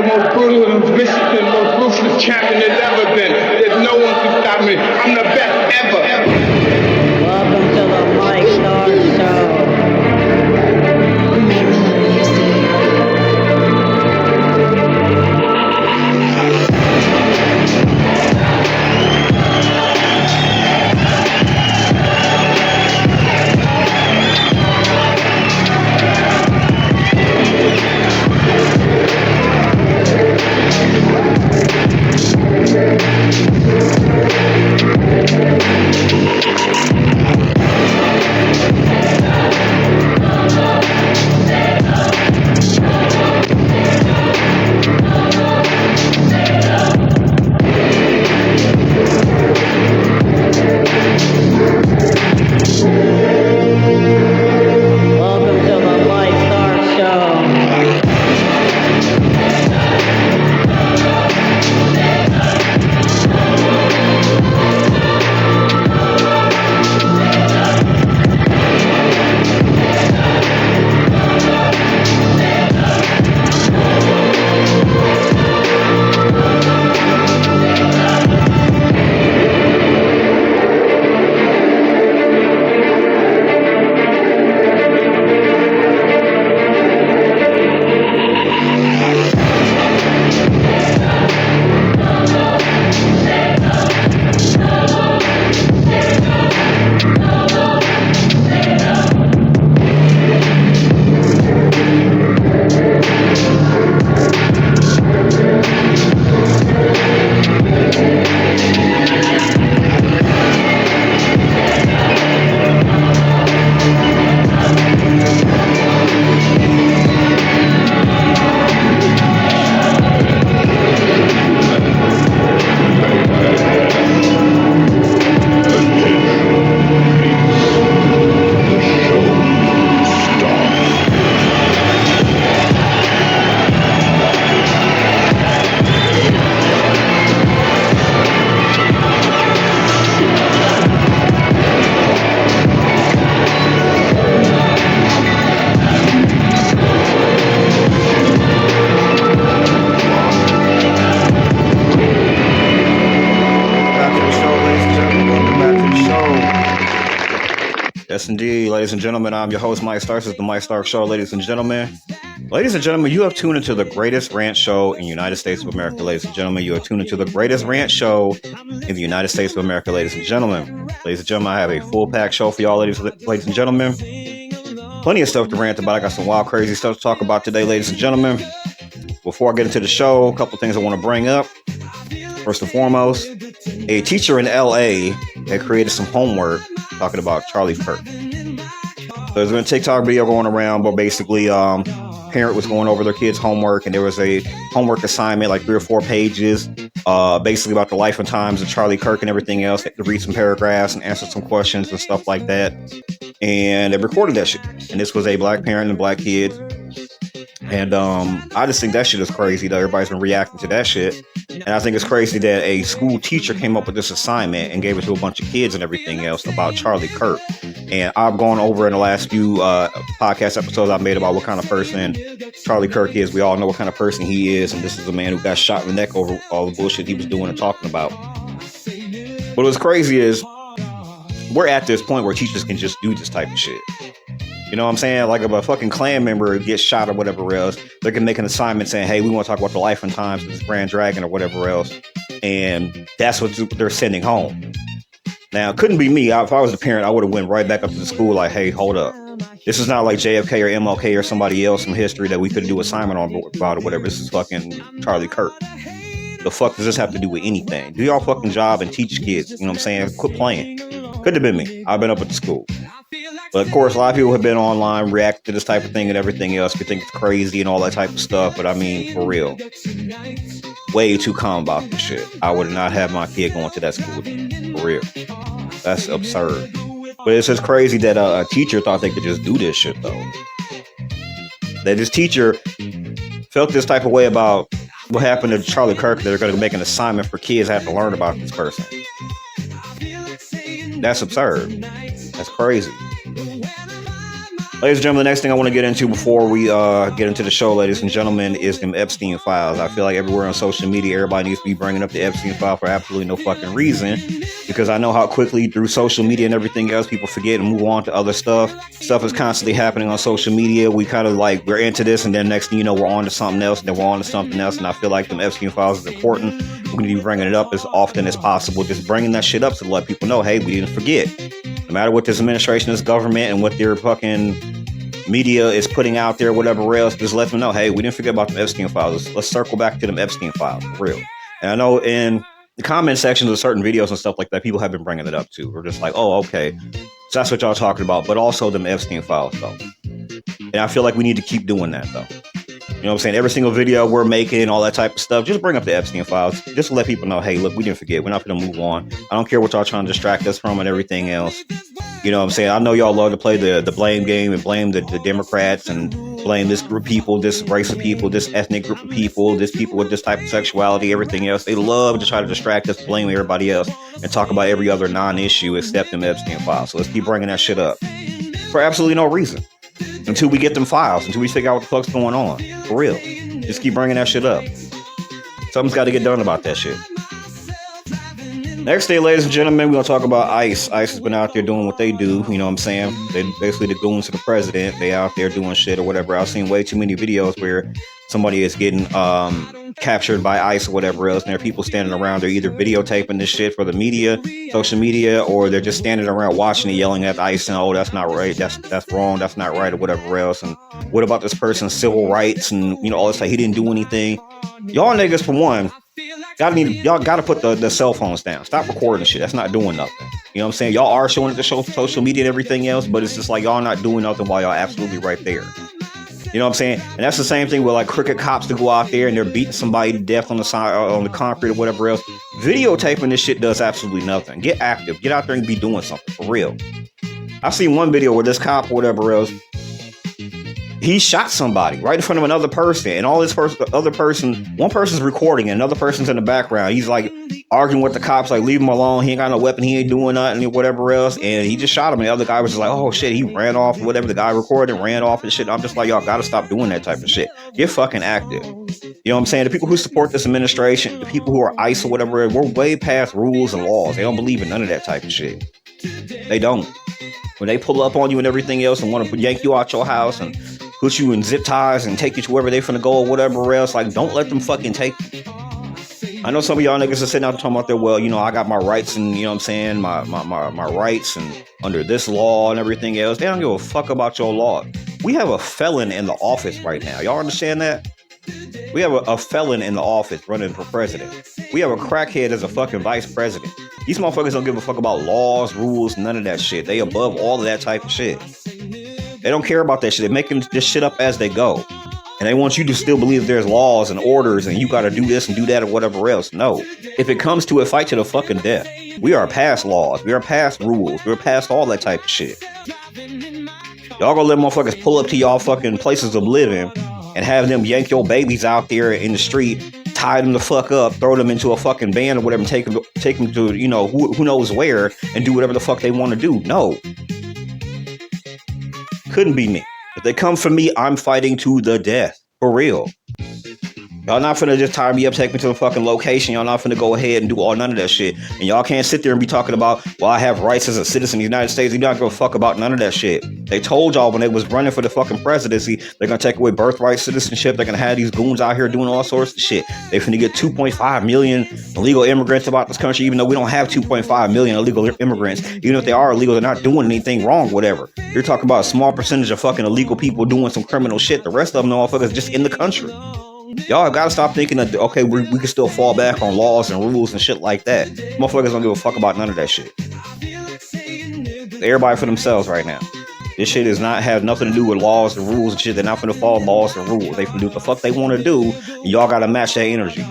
most brutal and vicious and most ruthless champion there's ever been. There's no one to stop me. I'm the best ever. Welcome to the Mike Star Show. Yes, indeed, ladies and gentlemen, I'm your host, Mike Starks. This is the Mike Starks Show, ladies and gentlemen. Ladies and gentlemen, you have tuned into the greatest rant show in the United States of America, ladies and gentlemen. You have tuned into the greatest rant show in the United States of America, ladies and gentlemen. Ladies and gentlemen, I have a full-packed show for y'all, ladies and gentlemen. Plenty of stuff to rant about. I got some wild, crazy stuff to talk about today, ladies and gentlemen. Before I get into the show, a couple things I want to bring up. First and foremost, a teacher in LA had created some homework talking about Charlie Kirk. So there's been a TikTok video going around, but basically, parent was going over their kid's homework, and there was a homework assignment, like 3 or 4 pages, basically about the life and times of Charlie Kirk and everything else. They had to read some paragraphs and answer some questions and stuff like that. And they recorded that shit. And this was a black parent and a black kid. And I just think that shit is crazy that everybody's been reacting to that shit. And I think it's crazy that a school teacher came up with this assignment and gave it to a bunch of kids and everything else about Charlie Kirk. And I've gone over in the last few podcast episodes I've made about what kind of person Charlie Kirk is. We all know what kind of person he is. And this is a man who got shot in the neck over all the bullshit he was doing and talking about. But what's crazy is we're at this point where teachers can just do this type of shit. You know what I'm saying? Like if a fucking Klan member gets shot or whatever else, they can make an assignment saying, hey, we want to talk about the life and times of this Grand Dragon or whatever else. And that's what they're sending home. Now, it couldn't be me. If I was the parent, I would have went right back up to the school like, hey, hold up. This is not like JFK or MLK or somebody else from history that we could do assignment on about or whatever. This is fucking Charlie Kirk. The fuck does this have to do with anything? Do y'all fucking job and teach kids. You know what I'm saying? Quit playing. Could have been me. I've been up at the school. But of course, a lot of people have been online, reacting to this type of thing and everything else. You think it's crazy and all that type of stuff. But I mean, for real, way too calm about this shit. I would not have my kid going to that school again. For real. That's absurd. But it's just crazy that a teacher thought they could just do this shit, though. That this teacher felt this type of way about what happened to Charlie Kirk. They're going to make an assignment for kids that have to learn about this person. That's absurd. That's crazy. Ladies and gentlemen, the next thing I want to get into before we get into the show, ladies and gentlemen, is them Epstein files. I feel like everywhere on social media, everybody needs to be bringing up the Epstein file for absolutely no fucking reason, because I know how quickly through social media and everything else, people forget and move on to other stuff. Stuff is constantly happening on social media. We kind of like, we're into this, and then next thing you know, we're on to something else, and then we're on to something else, and I feel like them Epstein files is important. We're going to be bringing it up as often as possible, just bringing that shit up to let people know, hey, we didn't forget. No matter what this administration, this government, and what their fucking media is putting out there, whatever else, just let them know, hey, we didn't forget about the Epstein files. Let's circle back to them Epstein files, for real. And I know in the comment sections of certain videos and stuff like that, people have been bringing it up too. We're just like, oh, okay, so that's what y'all talking about. But also them Epstein files, though. And I feel like we need to keep doing that, though. You know what I'm saying? Every single video we're making, all that type of stuff, just bring up the Epstein files. Just to let people know, hey, look, we didn't forget. We're not going to move on. I don't care what y'all trying to distract us from and everything else. You know what I'm saying? I know y'all love to play the blame game and blame the Democrats and blame this group of people, this race of people, this ethnic group of people, this people with this type of sexuality, everything else. They love to try to distract us, blame everybody else, and talk about every other non-issue except them Epstein files. So let's keep bringing that shit up for absolutely no reason. Until we get them files, until we figure out what the fuck's going on. For real. Just keep bringing that shit up. Something's got to get done about that shit. Next day, ladies and gentlemen, we're going to talk about ICE. ICE has been out there doing what they do. You know what I'm saying? They basically the goons to the president. They out there doing shit or whatever. I've seen way too many videos where somebody is getting captured by ICE or whatever else. And there are people standing around. They're either videotaping this shit for the media, social media, or they're just standing around watching and yelling at ICE and, oh, that's not right. That's wrong. That's not right or whatever else. And what about this person's civil rights? And, you know, all this, like, he didn't do anything. Y'all niggas, for one, y'all gotta put the cell phones down. Stop recording shit. That's not doing nothing. You know what I'm saying? Y'all are showing it to social media and everything else, but it's just like y'all not doing nothing while y'all absolutely right there. You know what I'm saying? And that's the same thing with like crooked cops to go out there and they're beating somebody to death on the side, on the concrete or whatever else. Videotaping this shit does absolutely nothing. Get active. Get out there and be doing something for real. I've seen one video where this cop or whatever else, he shot somebody right in front of another person, and all this other person, one person's recording and another person's in the background. He's like arguing with the cops, like, leave him alone. He ain't got no weapon. He ain't doing nothing or whatever else. And he just shot him. And the other guy was just like, oh shit, he ran off, whatever. The guy recorded ran off and shit. I'm just like, y'all gotta stop doing that type of shit. Get fucking active. You know what I'm saying? The people who support this administration, the people who are ICE or whatever, we're way past rules and laws. They don't believe in none of that type of shit. They don't. When they pull up on you and everything else and want to yank you out your house and put you in zip ties and take you to wherever they finna go or whatever else, like, don't let them fucking take you. I know some of y'all niggas are sitting out talking about that, well, you know, I got my rights and, you know what I'm saying, my rights and under this law and everything else. They don't give a fuck about your law. We have a felon in the office right now. Y'all understand that? We have a felon in the office running for president. We have a crackhead as a fucking vice president. These motherfuckers don't give a fuck about laws, rules, none of that shit. They above all of that type of shit. They don't care about that shit. They're making this shit up as they go. And they want you to still believe there's laws and orders and you got to do this and do that or whatever else. No. If it comes to a fight to the fucking death, we are past laws. We are past rules. We're past all that type of shit. Y'all gonna let motherfuckers pull up to y'all fucking places of living and have them yank your babies out there in the street, tie them the fuck up, throw them into a fucking van or whatever, and take them to, you know, who knows where and do whatever the fuck they want to do. No. Couldn't be me. If they come for me, I'm fighting to the death. For real. Y'all not finna just tie me up, take me to the fucking location. Y'all not finna go ahead and do none of that shit. And y'all can't sit there and be talking about, well, I have rights as a citizen of the United States. You're not gonna fuck about none of that shit. They told y'all when they was running for the fucking presidency, they're gonna take away birthright citizenship. They're gonna have these goons out here doing all sorts of shit. They finna get 2.5 million illegal immigrants about this country, even though we don't have 2.5 million illegal immigrants. Even if they are illegal, they're not doing anything wrong, whatever. You're talking about a small percentage of fucking illegal people doing some criminal shit. The rest of them, motherfuckers, just in the country. Y'all gotta stop thinking that, okay, we can still fall back on laws and rules and shit like that. Motherfuckers don't give a fuck about none of that shit. Everybody for themselves right now. This shit have nothing to do with laws and rules and shit. They're not finna follow laws and rules. They finna do what the fuck they want to do, and y'all gotta match that energy.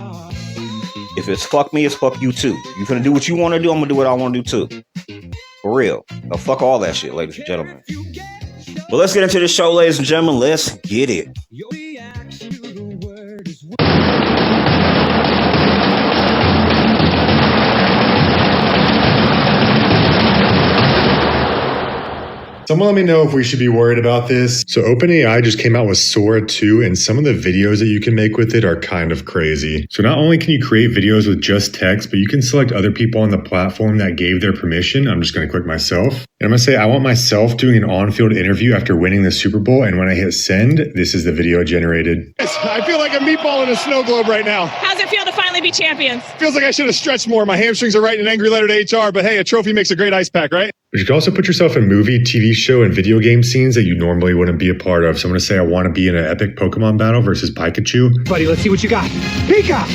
If it's fuck me, it's fuck you too. You finna do what you want to do, I'm gonna do what I want to do too. For real. Now, fuck all that shit, ladies and gentlemen. Well, let's get into the show, ladies and gentlemen. Let's get it. Someone let me know if we should be worried about this. So OpenAI just came out with Sora 2, and some of the videos that you can make with it are kind of crazy. So not only can you create videos with just text, but you can select other people on the platform that gave their permission. I'm just going to click myself. And I'm going to say I want myself doing an on-field interview after winning the Super Bowl. And when I hit send, this is the video generated. I feel like a meatball in a snow globe right now. How's it feel to finally be champions? Feels like I should have stretched more. My hamstrings are writing an angry letter to HR, but hey, a trophy makes a great ice pack, right? But you can also put yourself in movie, TV show, and video game scenes that you normally wouldn't be a part of. So I'm going to say I want to be in an epic Pokemon battle versus Pikachu. Buddy, let's see what you got. Pika!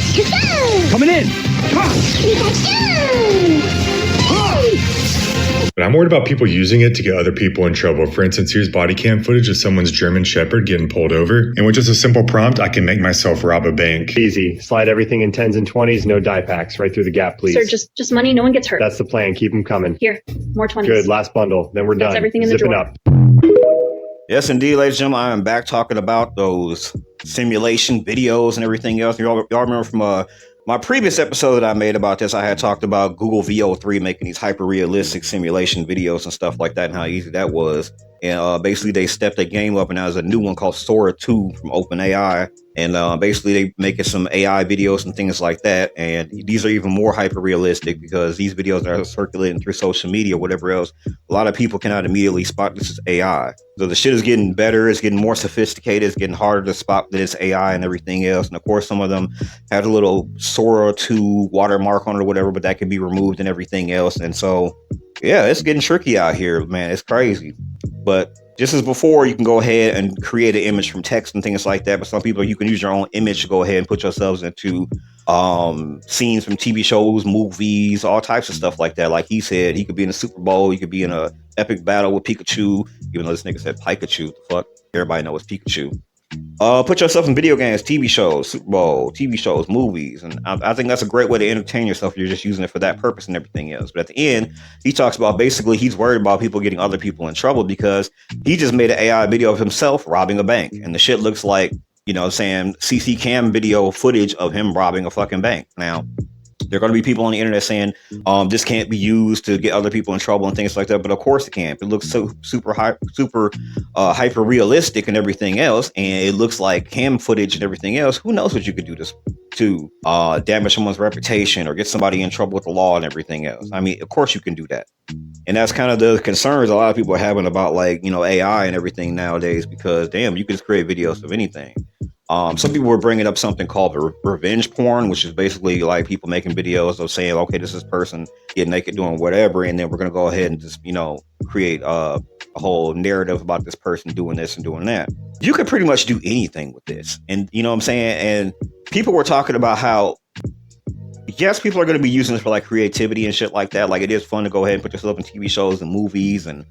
Coming in! But I'm worried about people using it to get other people in trouble. For instance, here's body cam footage of someone's German Shepherd getting pulled over. And with just a simple prompt, I can make myself rob a bank. Easy. Slide everything in 10s and 20s, no die packs. Right through the gap, please. Sir, just money, no one gets hurt. That's the plan. Keep them coming. Here, more 20s. Good. Last bundle. Then we're That's done. everything in the Zipping drawer. up. Yes, indeed, ladies and gentlemen, I am back talking about those simulation videos and everything else. Y'all remember from my previous episode that I made about this, I had talked about Google VO3 making these hyper-realistic simulation videos and stuff like that and how easy that was. And basically, they stepped the game up, and now there's a new one called Sora 2 from OpenAI. And basically, they making some AI videos and things like that. And these are even more hyper-realistic because these videos are circulating through social media, whatever else. A lot of people cannot immediately spot this as AI. So the shit is getting better. It's getting more sophisticated. It's getting harder to spot that it's AI and everything else. And of course, some of them have a little Sora 2 watermark on it or whatever, but that can be removed and everything else. And so, yeah, it's getting tricky out here, man. It's crazy. But just as before, you can go ahead and create an image from text and things like that. But some people, you can use your own image to go ahead and put yourselves into scenes from TV shows, movies, all types of stuff like that. Like he said, he could be in a Super Bowl. He could be in a epic battle with Pikachu, even though this nigga said Pikachu. The fuck? Everybody knows Pikachu. Put yourself in video games, TV shows, Super Bowl, TV shows, movies. And I think that's a great way to entertain yourself if you're just using it for that purpose and everything else. But at the end, he talks about basically he's worried about people getting other people in trouble because he just made an AI video of himself robbing a bank. And the shit looks like, you know, saying CC cam video footage of him robbing a fucking bank. Now, there are going to be people on the internet saying this can't be used to get other people in trouble and things like that. But of course it can. It looks so super hyper realistic and everything else. And it looks like cam footage and everything else. Who knows what you could do to damage someone's reputation or get somebody in trouble with the law and everything else. I mean, of course you can do that. And that's kind of the concerns a lot of people are having about, like, you know, AI and everything nowadays, because damn, you can just create videos of anything. Some people were bringing up something called revenge porn, which is basically like people making videos of saying, okay, this is person getting naked doing whatever, and then we're going to go ahead and just, you know, create a whole narrative about this person doing this and doing that. You could pretty much do anything with this. And you know what I'm saying? And people were talking about how, yes, people are going to be using this for like creativity and shit like that. Like, it is fun to go ahead and put yourself in TV shows and movies and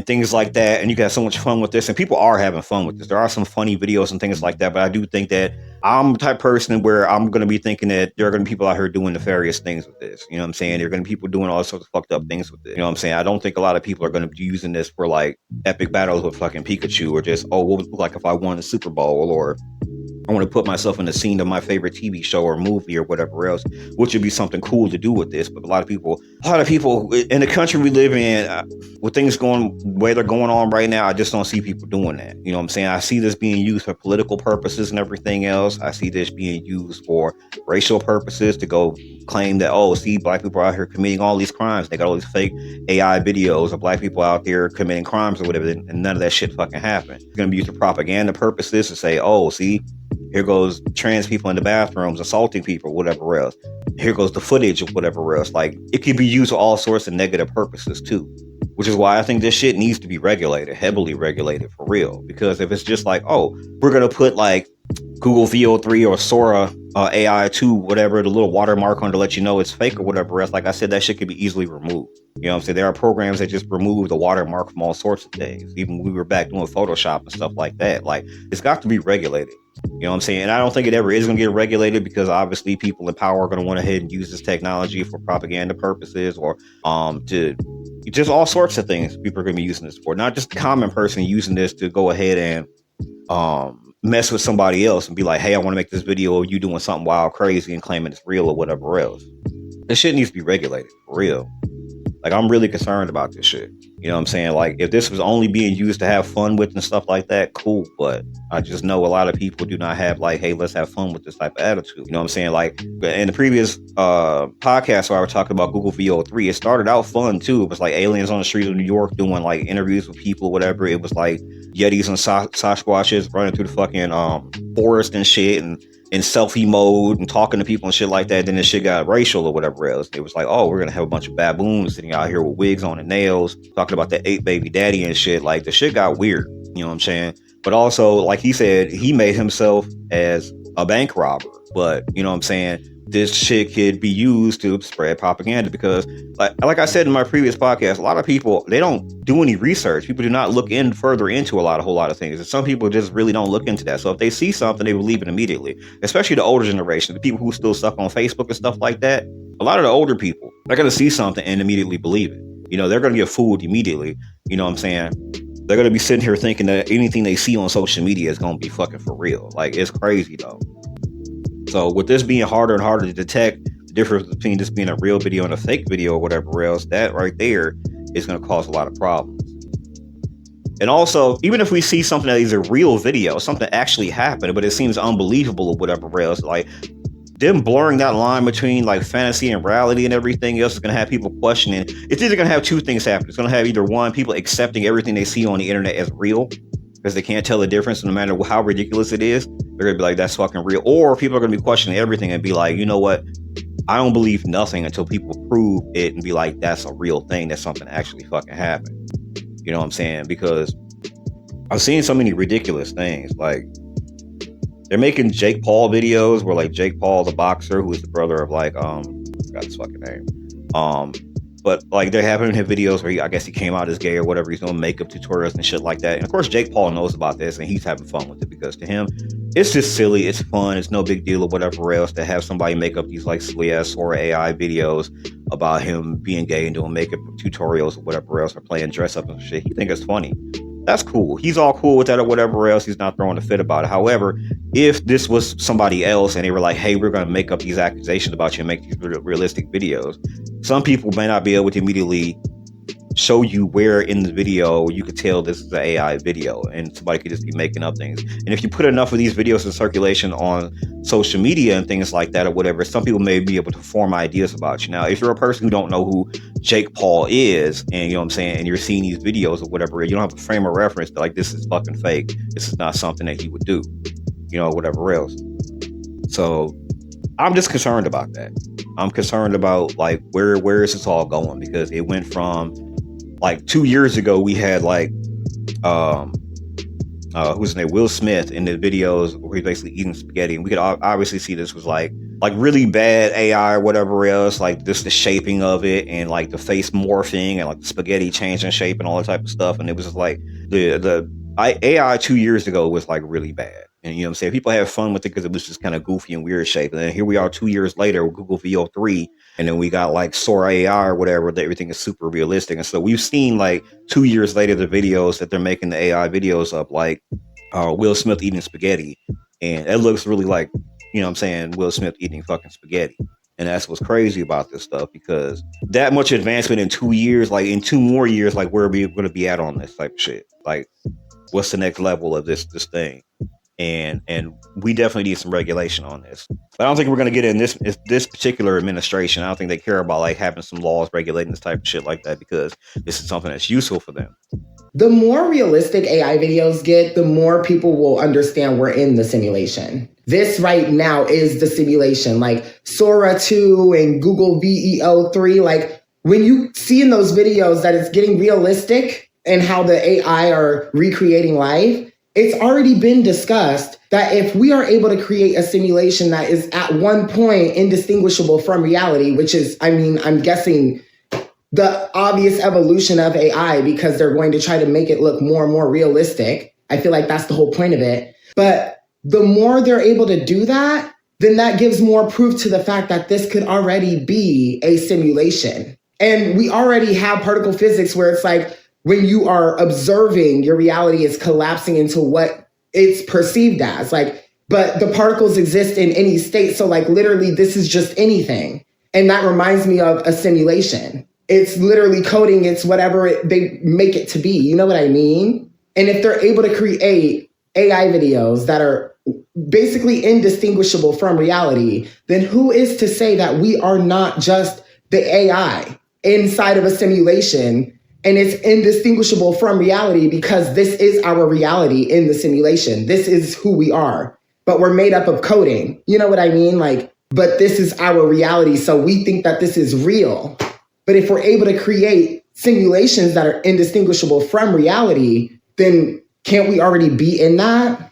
things like that, and you can have so much fun with this, and people are having fun with this. There are some funny videos and things like that, but I do think that I'm the type of person where I'm going to be thinking that there are going to be people out here doing nefarious things with this. You know what I'm saying? There are going to be people doing all sorts of fucked up things with it. You know what I'm saying? I don't think a lot of people are going to be using this for like epic battles with fucking Pikachu, or just, oh, what would it look like if I won the Super Bowl, or I want to put myself in the scene of my favorite TV show or movie or whatever else, which would be something cool to do with this. But a lot of people in the country we live in, with things going where they're going on right now, I just don't see people doing that. You know what I'm saying? I see this being used for political purposes and everything else. I see this being used for racial purposes to go claim that, oh, see, black people are out here committing all these crimes. They got all these fake AI videos of black people out there committing crimes or whatever, and none of that shit fucking happened. It's going to be used for propaganda purposes to say, oh, see, here goes trans people in the bathrooms assaulting people, whatever else. Here goes the footage of whatever else. Like, it could be used for all sorts of negative purposes too, which is why I think this shit needs to be regulated, heavily regulated for real. Because if it's just like, oh, we're going to put like Google VO3 or Sora AI 2, whatever, the little watermark on to let you know it's fake or whatever else, like I said, that shit could be easily removed. You know what I'm saying? There are programs that just remove the watermark from all sorts of things. Even when we were back doing Photoshop and stuff like that. Like, it's got to be regulated. You know what I'm saying? And I don't think it ever is going to get regulated, because obviously people in power are going to want to head and use this technology for propaganda purposes, or to just all sorts of things people are going to be using this for. Not just the common person using this to go ahead and mess with somebody else and be like, hey, I want to make this video of you doing something wild, crazy, and claiming it's real or whatever else. This shit needs to be regulated for real. Like, I'm really concerned about this shit. You know what I'm saying? Like, if this was only being used to have fun with and stuff like that, cool. But I just know a lot of people do not have like, hey, let's have fun with this type of attitude. You know what I'm saying? Like, in the previous podcast where I was talking about Google VO3, it started out fun too. It was like aliens on the streets of New York doing like interviews with people, whatever. It was like Yetis and Sasquatches running through the fucking forest and shit, and in selfie mode and talking to people and shit like that. Then this shit got racial or whatever else. It was like, oh, we're gonna have a bunch of baboons sitting out here with wigs on and nails, talking about that 8 baby daddy and shit. Like, the shit got weird. You know what I'm saying? But also, like he said, he made himself as a bank robber. But you know what I'm saying? This shit could be used to spread propaganda, because like I said in my previous podcast, a lot of people, they don't do any research. People do not look in further into a whole lot of things. And some people just really don't look into that. So if they see something, they believe it immediately, especially the older generation, the people who still stuck on Facebook and stuff like that. A lot of the older people, they're going to see something and immediately believe it. You know, they're going to get fooled immediately. You know what I'm saying? They're going to be sitting here thinking that anything they see on social media is going to be fucking for real. Like, it's crazy though. So with this being harder and harder to detect the difference between this being a real video and a fake video or whatever else, that right there is going to cause a lot of problems. And also, even if we see something that is a real video, something actually happened, but it seems unbelievable or whatever else, like them blurring that line between like fantasy and reality and everything else is going to have people questioning. It's either going to have two things happen. It's going to have either one, people accepting everything they see on the internet as real, because they can't tell the difference no matter how ridiculous it is. They're going to be like, that's fucking real. Or people are going to be questioning everything and be like, you know what? I don't believe nothing until people prove it and be like, that's a real thing, that something actually fucking happened. You know what I'm saying? Because I've seen so many ridiculous things. Like, they're making Jake Paul videos where like Jake Paul, the boxer, who is the brother of like, I forgot his fucking name. But like, they're having him videos where I guess he came out as gay or whatever. He's doing makeup tutorials and shit like that. And of course, Jake Paul knows about this and he's having fun with it, because to him, it's just silly. It's fun. It's no big deal or whatever else to have somebody make up these like silly ass Sora AI videos about him being gay and doing makeup tutorials or whatever else, or playing dress up and shit. He thinks it's funny. That's cool. He's all cool with that or whatever else. He's not throwing a fit about it. However, if this was somebody else and they were like, hey, we're going to make up these accusations about you and make these realistic videos, some people may not be able to immediately show you where in the video you could tell this is an AI video, and somebody could just be making up things. And if you put enough of these videos in circulation on social media and things like that or whatever, some people may be able to form ideas about you. Now, if you're a person who don't know who Jake Paul is, and you know what I'm saying, and you're seeing these videos or whatever, you don't have a frame of reference to like, this is fucking fake, this is not something that he would do, you know, whatever else. So I'm just concerned about that. I'm concerned about like, where is this all going? Because it went from like 2 years ago, we had like, who's his name? Will Smith in the videos where he's basically eating spaghetti. And we could obviously see this was like really bad AI or whatever else, like just the shaping of it and like the face morphing and like the spaghetti changing shape and all that type of stuff. And it was just like the AI 2 years ago was like really bad. And you know what I'm saying? People had fun with it because it was just kind of goofy and weird shape. And then here we are 2 years later with Google VO3. And then we got like Sora AI or whatever, that everything is super realistic. And so we've seen like 2 years later, the videos that they're making the AI videos of like Will Smith eating spaghetti. And it looks really like, you know what I'm saying, Will Smith eating fucking spaghetti. And that's what's crazy about this stuff, because that much advancement in 2 years, like in 2 more years, like where are we going to be at on this type of shit? Like, what's the next level of this thing? And we definitely need some regulation on this. But I don't think we're going to get in this particular administration. I don't think they care about like having some laws regulating this type of shit like that, because this is something that's useful for them. The more realistic AI videos get, the more people will understand we're in the simulation. This right now is the simulation, like Sora 2 and Google VEO3. Like, when you see in those videos that it's getting realistic and how the AI are recreating life, it's already been discussed that if we are able to create a simulation that is at one point indistinguishable from reality, which is, I mean, I'm guessing the obvious evolution of AI, because they're going to try to make it look more and more realistic. I feel like that's the whole point of it. But the more they're able to do that, then that gives more proof to the fact that this could already be a simulation. And we already have particle physics where it's like, when you are observing, your reality is collapsing into what it's perceived as. Like, but the particles exist in any state. So like literally this is just anything. And that reminds me of a simulation. It's literally coding. It's whatever they make it to be. You know what I mean? And if they're able to create AI videos that are basically indistinguishable from reality, then who is to say that we are not just the AI inside of a simulation and it's indistinguishable from reality because this is our reality in the simulation. This is who we are, but we're made up of coding. You know what I mean? Like, but this is our reality. So we think that this is real. But if we're able to create simulations that are indistinguishable from reality, then can't we already be in that?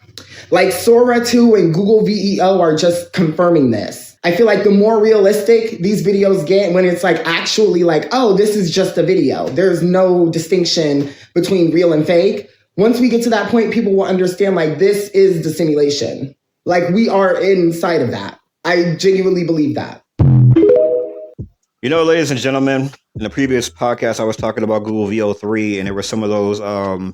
Like Sora 2 and Google VEO are just confirming this. I feel like the more realistic these videos get when it's like actually like, oh, this is just a video. There's no distinction between real and fake. Once we get to that point, people will understand like this is the simulation. Like we are inside of that. I genuinely believe that. You know, ladies and gentlemen, in the previous podcast, I was talking about Google VO3, and there were some of those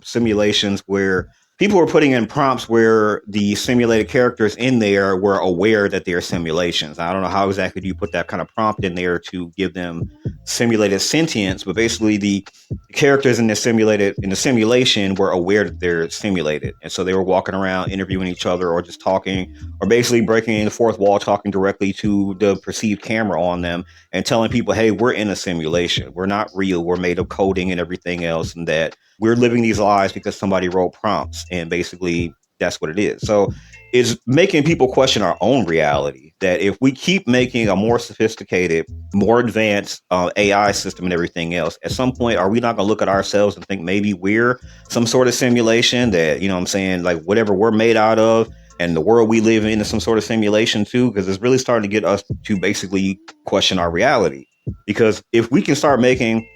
simulations where people were putting in prompts where the simulated characters in there were aware that they're simulations. I don't know how exactly do you put that kind of prompt in there to give them simulated sentience, but basically the characters in the simulation were aware that they're simulated, and so they were walking around interviewing each other or just talking or basically breaking the fourth wall, talking directly to the perceived camera on them and telling people, hey, we're in a simulation, we're not real, we're made of coding and everything else, and that we're living these lives because somebody wrote prompts, and basically that's what it is. So it's making people question our own reality, that if we keep making a more sophisticated, more advanced AI system and everything else, at some point, are we not going to look at ourselves and think maybe we're some sort of simulation, that, you know what I'm saying, like whatever we're made out of and the world we live in is some sort of simulation too? Because it's really starting to get us to basically question our reality. Because if we can start making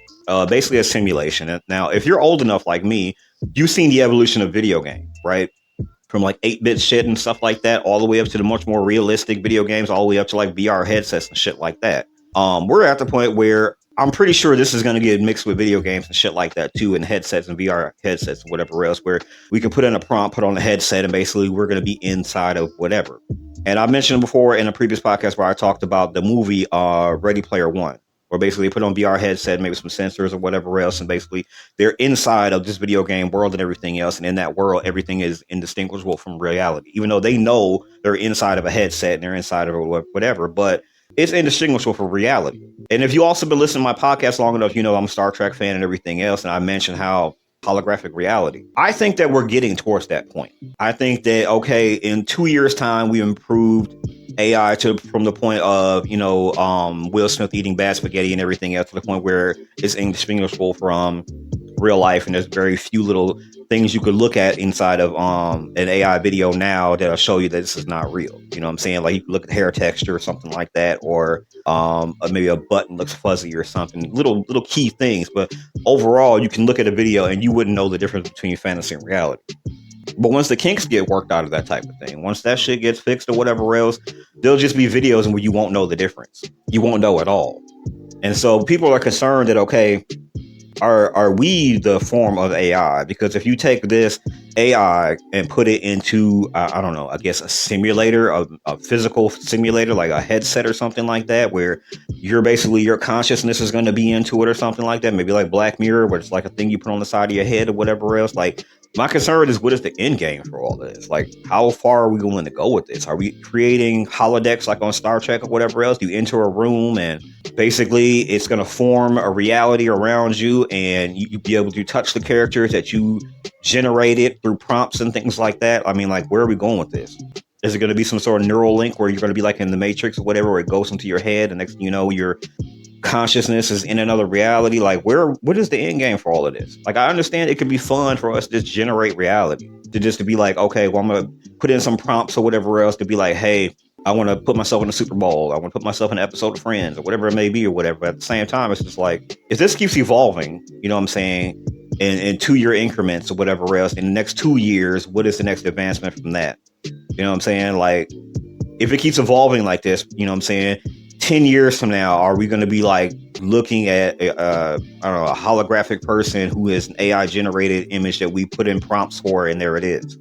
basically a simulation. Now, if you're old enough like me, you've seen the evolution of video games, right? From like 8-bit shit and stuff like that, all the way up to the much more realistic video games, all the way up to like VR headsets and shit like that. We're at the point where I'm pretty sure this is going to get mixed with video games and shit like that too, and headsets and VR headsets and whatever else, where we can put in a prompt, put on a headset, and basically we're going to be inside of whatever. And I mentioned before in a previous podcast where I talked about the movie Ready Player One, where basically they put on VR headset, maybe some sensors or whatever else, and basically they're inside of this video game world and everything else. And in that world, everything is indistinguishable from reality, even though they know they're inside of a headset and they're inside of whatever, but it's indistinguishable from reality. And if you also been listening to my podcast long enough, you know I'm a Star Trek fan and everything else, and I mentioned how holographic reality. I think that we're getting towards that point. I think that, okay, in 2 years' time, we improved AI from the point of, Will Smith eating bad spaghetti and everything else, to the point where it's indistinguishable from real life, and there's very few little things you could look at inside of an AI video now that'll show you that this is not real. You know what I'm saying? Like you can look at hair texture or something like that, or maybe a button looks fuzzy or something. Little key things, but overall, you can look at a video and you wouldn't know the difference between fantasy and reality. But once the kinks get worked out of that type of thing, once that shit gets fixed or whatever else, there'll just be videos where you won't know the difference. You won't know at all. And so people are concerned that, okay, are we the form of AI? Because if you take this AI and put it into, I don't know, I guess a simulator, a physical simulator, like a headset or something like that, where you're basically, your consciousness is going to be into it or something like that, maybe like Black Mirror, where it's like a thing you put on the side of your head or whatever else. Like, my concern is, what is the end game for all this? Like, how far are we going to go with this? Are we creating holodecks like on Star Trek or whatever else? You enter a room and basically it's going to form a reality around you, and you be able to touch the characters that you generated through prompts and things like that. I mean, like, where are we going with this? Is it going to be some sort of neural link where you're going to be like in the Matrix or whatever, where it goes into your head and next thing you know, your consciousness is in another reality? Like, what is the end game for all of this? Like, I understand it could be fun for us to just generate reality, to be like, okay, well, I'm gonna put in some prompts or whatever else to be like, hey, I want to put myself in a Super Bowl, I want to put myself in an episode of Friends or whatever it may be or whatever. But at the same time, it's just like, if this keeps evolving, you know what I'm saying, in 2-year increments or whatever else, in the next 2 years, what is the next advancement from that? You know what I'm saying? Like, if it keeps evolving like this, you know what I'm saying, 10 years from now, are we going to be like looking at a holographic person who is an AI generated image that we put in prompts for, and there it is?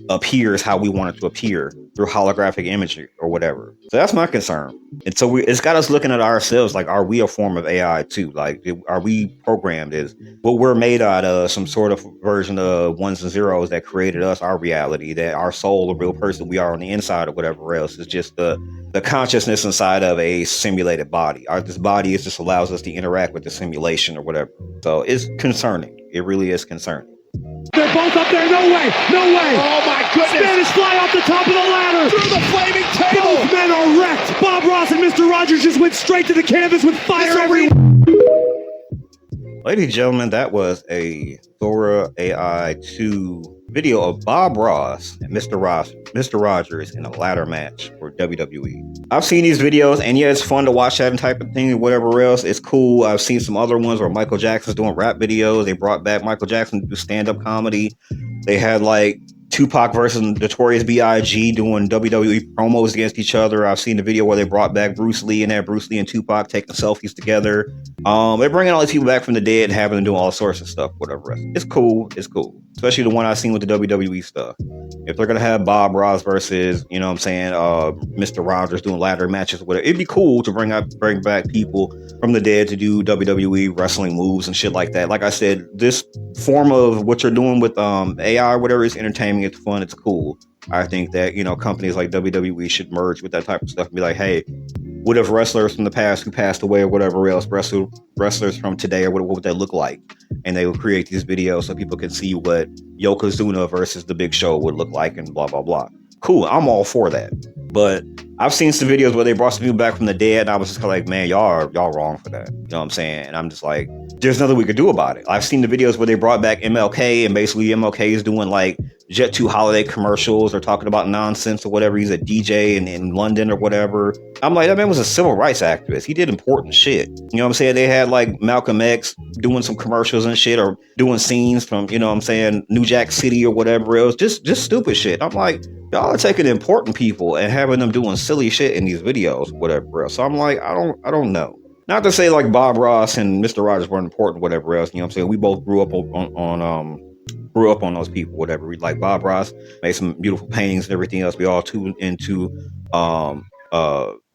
appears how we want it to appear through holographic imagery or whatever. So that's my concern. And so it's got us looking at ourselves like, are we a form of AI too? Like, are we programmed? Is what we're made out of some sort of version of ones and zeros that created us, our reality, that our soul, the real person we are on the inside or whatever else is just the consciousness inside of a simulated body. This body just allows us to interact with the simulation or whatever. So it's concerning. It really is concerning. They're both up there. No way. No way. Oh, my goodness. Spanish fly off the top of the ladder. Through the flaming table. Both men are wrecked. Bob Ross and Mr. Rogers just went straight to the canvas with fire everywhere. Ladies and gentlemen, that was a Thora AI 2 video of Bob Ross and Mr. Rogers in a ladder match for WWE. I've seen these videos, and yeah, it's fun to watch that and type of thing and whatever else. It's cool. I've seen some other ones where Michael Jackson's doing rap videos. They brought back Michael Jackson to do stand-up comedy. They had like Tupac versus Notorious B.I.G. doing WWE promos against each other. I've seen the video where they brought back Bruce Lee and had Bruce Lee and Tupac taking selfies together. They're bringing all these people back from the dead and having them do all sorts of stuff, whatever. It's cool. It's cool. Especially the one I've seen with the WWE stuff. If they're going to have Bob Ross versus, you know what I'm saying, Mr. Rogers doing ladder matches, whatever, it'd be cool to bring back people from the dead to do WWE wrestling moves and shit like that. Like I said, this form of what you're doing with AI or whatever is entertaining. It's fun. It's cool. I think that, you know, companies like WWE should merge with that type of stuff and be like, hey, what if wrestlers from the past who passed away or whatever else, wrestlers from today, or what would that look like? And they will create these videos so people can see what Yokozuna versus The Big Show would look like and blah, blah, blah. Cool. I'm all for that. But I've seen some videos where they brought some people back from the dead, and I was just kind of like, man, y'all wrong for that. You know what I'm saying? And I'm just like, there's nothing we could do about it. I've seen the videos where they brought back MLK, and basically MLK is doing like Jet 2 holiday commercials or talking about nonsense or whatever. He's a DJ in London or whatever. I'm like, that man was a civil rights activist. He did important shit. You know what I'm saying? They had like Malcolm X doing some commercials and shit, or doing scenes from, you know what I'm saying, New Jack City or whatever else. Just stupid shit. I'm like, y'all are taking important people and having them doing silly shit in these videos, whatever else. So I'm like, I don't know. Not to say like Bob Ross and Mr. Rogers weren't important, whatever else. You know what I'm saying? We both grew up on those people, whatever. We like Bob Ross, made some beautiful paintings and everything else. We all tuned into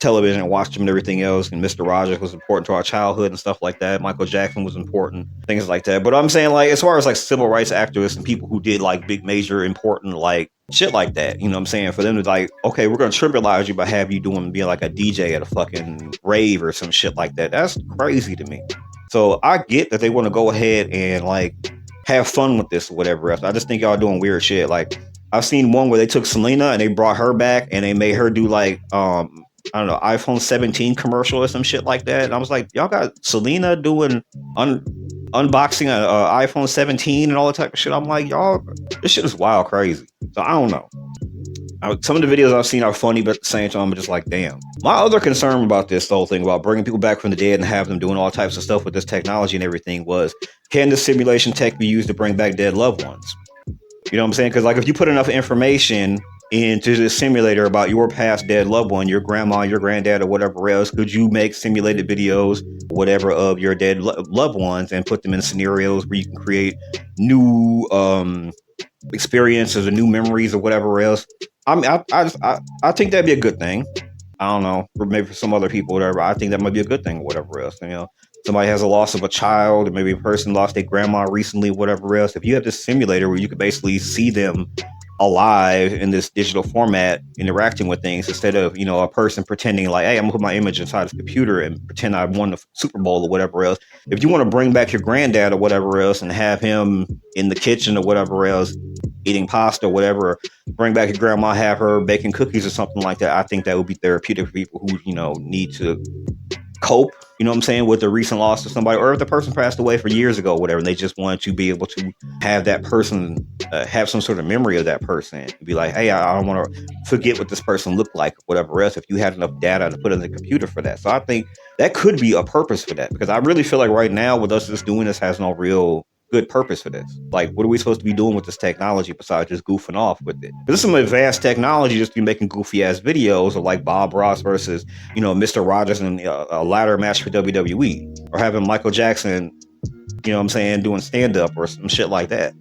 television and watched him and everything else. And Mr. Rogers was important to our childhood and stuff like that. Michael Jackson was important, things like that. But I'm saying, like, as far as like civil rights activists and people who did like big, major, important, like shit like that, you know what I'm saying? For them to like, okay, we're gonna trivialize you by having you being like a DJ at a fucking rave or some shit like that. That's crazy to me. So I get that they want to go ahead and like have fun with this or whatever else. I just think y'all doing weird shit. Like, I've seen one where they took Selena and they brought her back and they made her do like I don't know, iPhone 17 commercial or some shit like that. And I was like, y'all got Selena doing unboxing an iPhone 17 and all that type of shit. I'm like, y'all, this shit is wild crazy. So I don't know. Some of the videos I've seen are funny, but at the same time, I'm just like, damn. My other concern about this whole thing about bringing people back from the dead and have them doing all types of stuff with this technology and everything was, can this simulation tech be used to bring back dead loved ones? You know what I'm saying? Because like, if you put enough information into the simulator about your past dead loved one, your grandma, your granddad, or whatever else, could you make simulated videos, whatever, of your dead loved ones and put them in scenarios where you can create new experiences or new memories or whatever else? I mean, I think that'd be a good thing. I don't know, or maybe for some other people, whatever. I think that might be a good thing, or whatever else. You know, somebody has a loss of a child, or maybe a person lost their grandma recently, whatever else. If you have this simulator where you could basically see them alive in this digital format, interacting with things, instead of, you know, a person pretending like, hey, I'm gonna put my image inside the computer and pretend I won the Super Bowl or whatever else. If you want to bring back your granddad or whatever else and have him in the kitchen or whatever else, eating pasta or whatever, bring back your grandma, have her baking cookies or something like that, I think that would be therapeutic for people who, you know, need to cope, you know what I'm saying, with the recent loss of somebody, or if the person passed away for years ago, whatever, and they just wanted to be able to have that person have some sort of memory of that person, be like, hey, I don't want to forget what this person looked like, whatever else, if you had enough data to put in the computer for that. So I think that could be a purpose for that, because I really feel like right now with us just doing this has no real good purpose for this. Like, what are we supposed to be doing with this technology besides just goofing off with it? This is some advanced technology just to be making goofy ass videos of like Bob Ross versus, you know, Mr. Rogers in a ladder match for WWE, or having Michael Jackson, you know what I'm saying, doing stand up or some shit like that.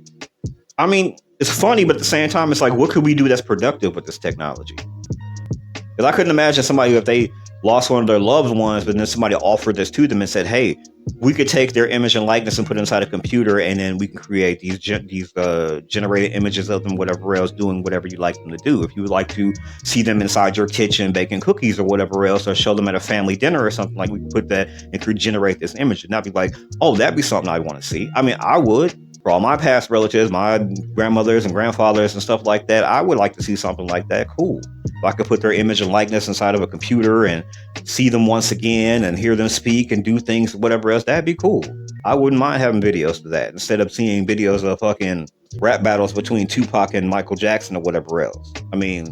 I mean, it's funny, but at the same time, it's like, what could we do that's productive with this technology? Because I couldn't imagine somebody, if they lost one of their loved ones, but then somebody offered this to them and said, hey, we could take their image and likeness and put it inside a computer, and then we can create these generated images of them, whatever else, doing whatever you like them to do. If you would like to see them inside your kitchen baking cookies or whatever else, or show them at a family dinner or something, like, we could put that and could generate this image and not be like, oh, that'd be something I want to see. I mean, I would. For all my past relatives, my grandmothers and grandfathers and stuff like that, I would like to see something like that. Cool. If I could put their image and likeness inside of a computer and see them once again and hear them speak and do things, whatever else, that'd be cool. I wouldn't mind having videos to that instead of seeing videos of fucking rap battles between Tupac and Michael Jackson or whatever else. I mean,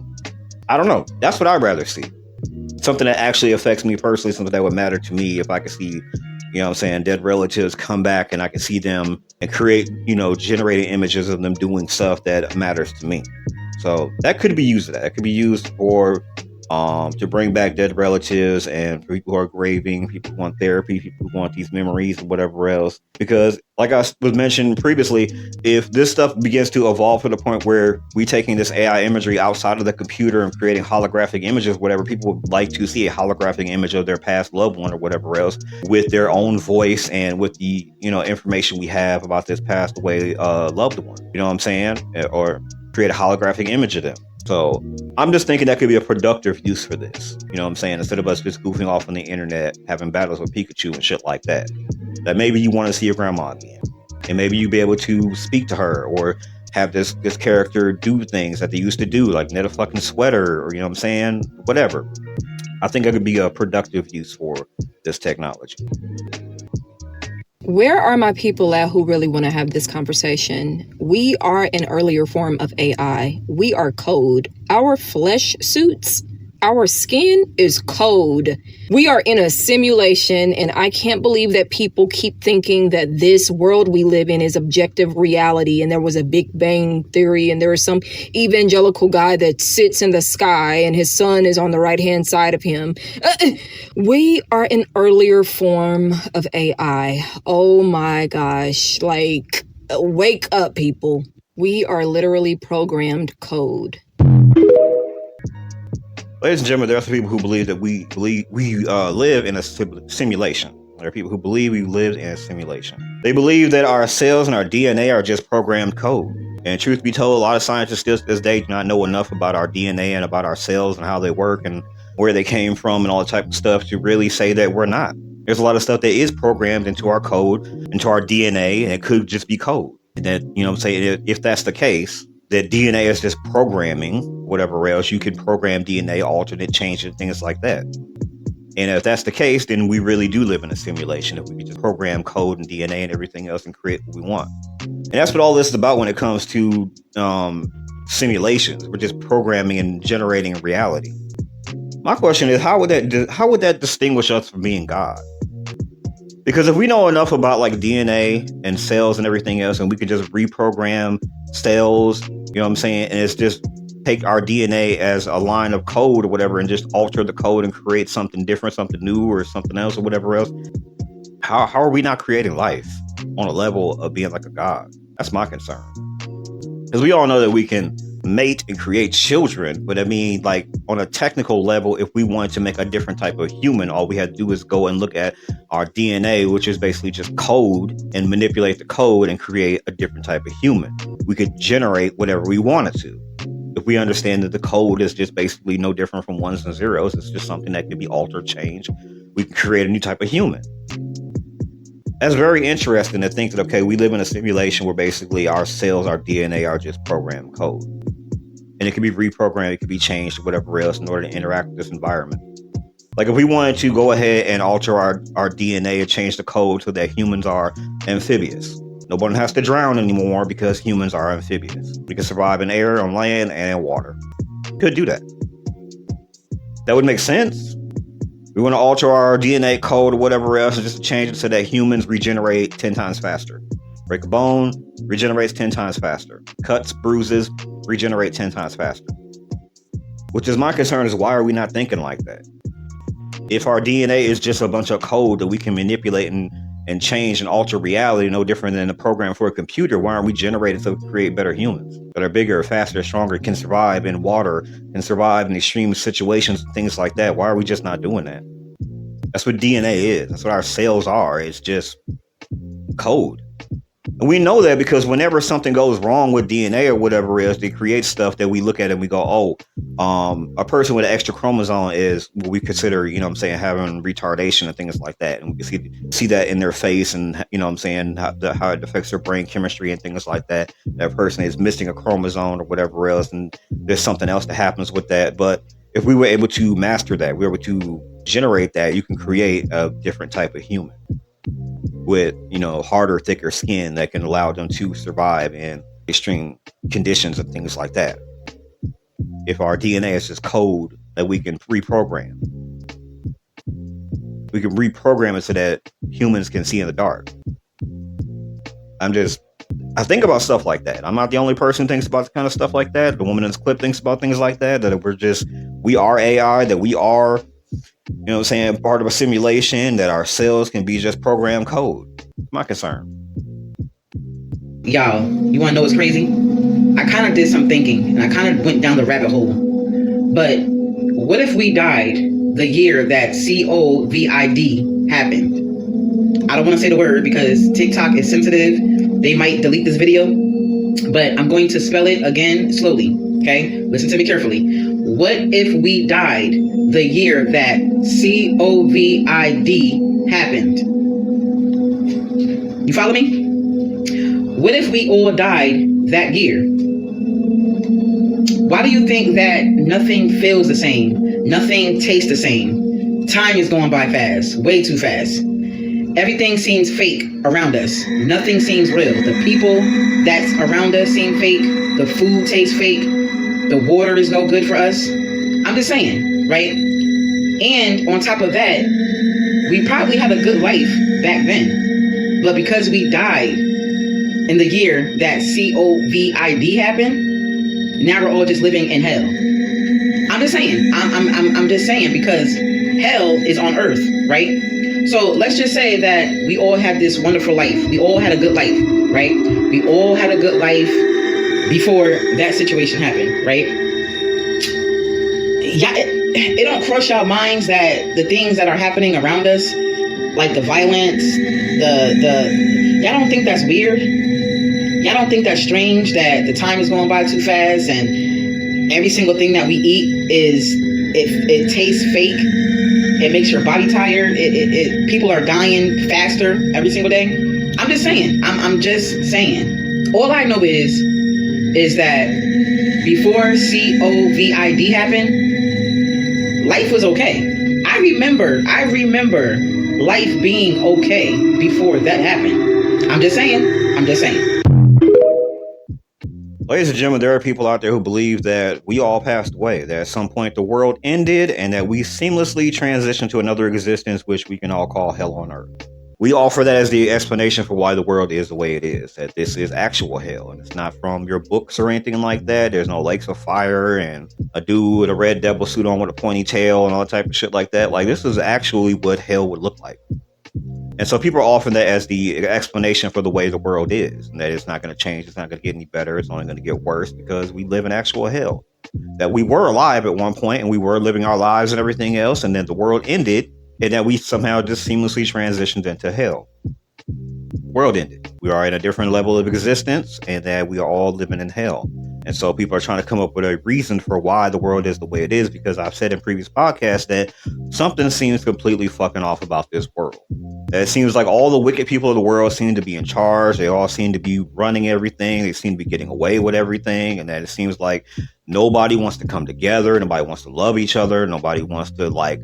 I don't know. That's what I'd rather see. Something that actually affects me personally, something that would matter to me if I could see, you know what I'm saying, dead relatives come back and I can see them and create, you know, generated images of them doing stuff that matters to me. So that could be used for that. It could be used for to bring back dead relatives and for people who are grieving, people who want therapy, people who want these memories and whatever else. Because like I was mentioned previously, if this stuff begins to evolve to the point where we taking this AI imagery outside of the computer and creating holographic images, whatever, people would like to see a holographic image of their past loved one or whatever else with their own voice and with the, you know, information we have about this passed away loved one. You know what I'm saying? Or create a holographic image of them. So I'm just thinking that could be a productive use for this. You know what I'm saying? Instead of us just goofing off on the internet, having battles with Pikachu and shit like that. That maybe you want to see your grandma again. And maybe you'll be able to speak to her or have this character do things that they used to do, like knit a fucking sweater or, you know what I'm saying? Whatever. I think it could be a productive use for this technology. Where are my people at who really want to have this conversation? We are an earlier form of AI. We are code. Our flesh suits, our skin is code. We are in a simulation, and I can't believe that people keep thinking that this world we live in is objective reality, and there was a Big Bang theory, and there is some evangelical guy that sits in the sky, and his sun is on the right-hand side of him. We are an earlier form of AI. Oh my gosh. Like, wake up, people. We are literally programmed code. Ladies and gentlemen, there are some people who believe that we live in a simulation. There are people who believe we live in a simulation. They believe that our cells and our DNA are just programmed code. And truth be told, a lot of scientists still to this day do not know enough about our DNA and about our cells and how they work and where they came from and all that type of stuff to really say that we're not. There's a lot of stuff that is programmed into our code, into our DNA, and it could just be code. And that, you know what I'm saying, if that's the case, that DNA is just programming, whatever else, you can program DNA, alter it, change it, things like that. And if that's the case, then we really do live in a simulation. If we can just program code and DNA and everything else and create what we want. And that's what all this is about when it comes to simulations. We're just programming and generating reality. My question is, how would that distinguish us from being God? Because if we know enough about like DNA and cells and everything else, and we could just reprogram cells, you know what I'm saying, and it's just take our DNA as a line of code or whatever and just alter the code and create something different, something new or something else or whatever else, how are we not creating life on a level of being like a god? That's my concern. Because we all know that we can mate and create children, but I mean, like, on a technical level, if we wanted to make a different type of human, all we had to do is go and look at our DNA, which is basically just code, and manipulate the code and create a different type of human. We could generate whatever we wanted to. If we understand that the code is just basically no different from ones and zeros, it's just something that can be altered, changed, we can create a new type of human. That's very interesting to think that, okay, we live in a simulation where basically our cells, our DNA are just programmed code. And it can be reprogrammed, it can be changed to whatever else in order to interact with this environment. Like if we wanted to go ahead and alter our DNA and change the code so that humans are amphibious. No one has to drown anymore because humans are amphibious. We can survive in air, on land, and in water. Could do that. That would make sense. We want to alter our DNA code or whatever else and just change it so that humans regenerate 10 times faster. Break a bone, regenerates 10 times faster. Cuts, bruises, regenerate 10 times faster. Which is my concern is, why are we not thinking like that? If our DNA is just a bunch of code that we can manipulate and and change and alter reality, no different than a program for a computer. Why aren't we generated to create better humans that are bigger, faster, stronger, can survive in water, can survive in extreme situations, things like that? Why are we just not doing that? That's what DNA is. That's what our cells are. It's just code. And we know that because whenever something goes wrong with DNA or whatever it is, they create stuff that we look at and we go, oh, a person with an extra chromosome is what we consider, having retardation and things like that. And we can see that in their face and, how it affects their brain chemistry and things like that. That person is missing a chromosome or whatever else. And there's something else that happens with that. But if we were able to master that, we were able to generate that, you can create a different type of human with, harder, thicker skin that can allow them to survive in extreme conditions and things like that. If our DNA is just code that we can reprogram, it so that humans can see in the dark. I think about stuff like that. I'm not the only person who thinks about the kind of stuff like that. The woman in this clip thinks about things like that, we are AI, that we are, part of a simulation, that our cells can be just programmed code. It's my concern. Y'all, you want to know what's crazy? I kind of did some thinking, and I kind of went down the rabbit hole. But what if we died the year that COVID happened? I don't want to say the word because TikTok is sensitive. They might delete this video, but I'm going to spell it again slowly, okay? Listen to me carefully. What if we died the year that COVID happened? You follow me? What if we all died that year? Why do you think that nothing feels the same? Nothing tastes the same? Time is going by fast, way too fast. Everything seems fake around us. Nothing seems real. The people that's around us seem fake. The food tastes fake. The water is no good for us. I'm just saying, right? And on top of that, we probably had a good life back then. But because we died in the year that COVID happened, now we're all just living in hell. I'm just saying. I'm just saying because hell is on earth, right? So let's just say that we all had this wonderful life. We all had a good life, right? We all had a good life before that situation happened, right? Yeah, it don't cross y'all minds that the things that are happening around us, like the violence, y'all don't think that's weird? Y'all don't think that's strange that the time is going by too fast and every single thing that we eat it tastes fake? It makes your body tired. People are dying faster every single day. I'm just saying. I'm just saying. All I know is that before COVID happened, life was okay. I remember life being okay before that happened. I'm just saying. Ladies and gentlemen, there are people out there who believe that we all passed away, that at some point the world ended and that we seamlessly transitioned to another existence, which we can all call hell on earth. We offer that as the explanation for why the world is the way it is, that this is actual hell and it's not from your books or anything like that. There's no lakes of fire and a dude with a red devil suit on with a pointy tail and all that type of shit like that. Like, this is actually what hell would look like. And so people are offering that as the explanation for the way the world is, and that it's not going to change, it's not going to get any better, it's only going to get worse because we live in actual hell. That we were alive at one point and we were living our lives and everything else, and then the world ended, and that we somehow just seamlessly transitioned into hell. World ended. We are in a different level of existence, and that we are all living in hell. And so people are trying to come up with a reason for why the world is the way it is, because I've said in previous podcasts that something seems completely fucking off about this world. That it seems like all the wicked people of the world seem to be in charge. They all seem to be running everything. They seem to be getting away with everything. And that it seems like nobody wants to come together. Nobody wants to love each other. Nobody wants to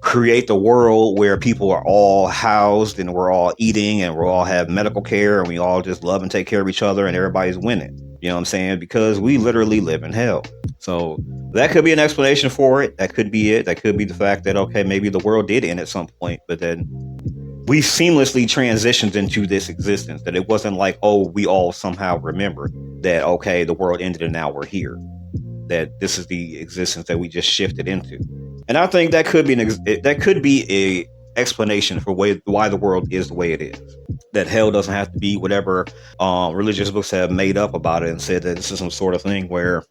create the world where people are all housed and we're all eating and we all have medical care and we all just love and take care of each other and everybody's winning. You know what I'm saying? Because we literally live in hell. So that could be an explanation for it. That could be it. That could be the fact that, okay, maybe the world did end at some point, but then we seamlessly transitioned into this existence. That it wasn't like, oh, we all somehow remembered that, okay, the world ended and now we're here. That this is the existence that we just shifted into. And I think that could be explanation for why the world is the way it is. That hell doesn't have to be whatever religious books have made up about it and said that this is some sort of thing where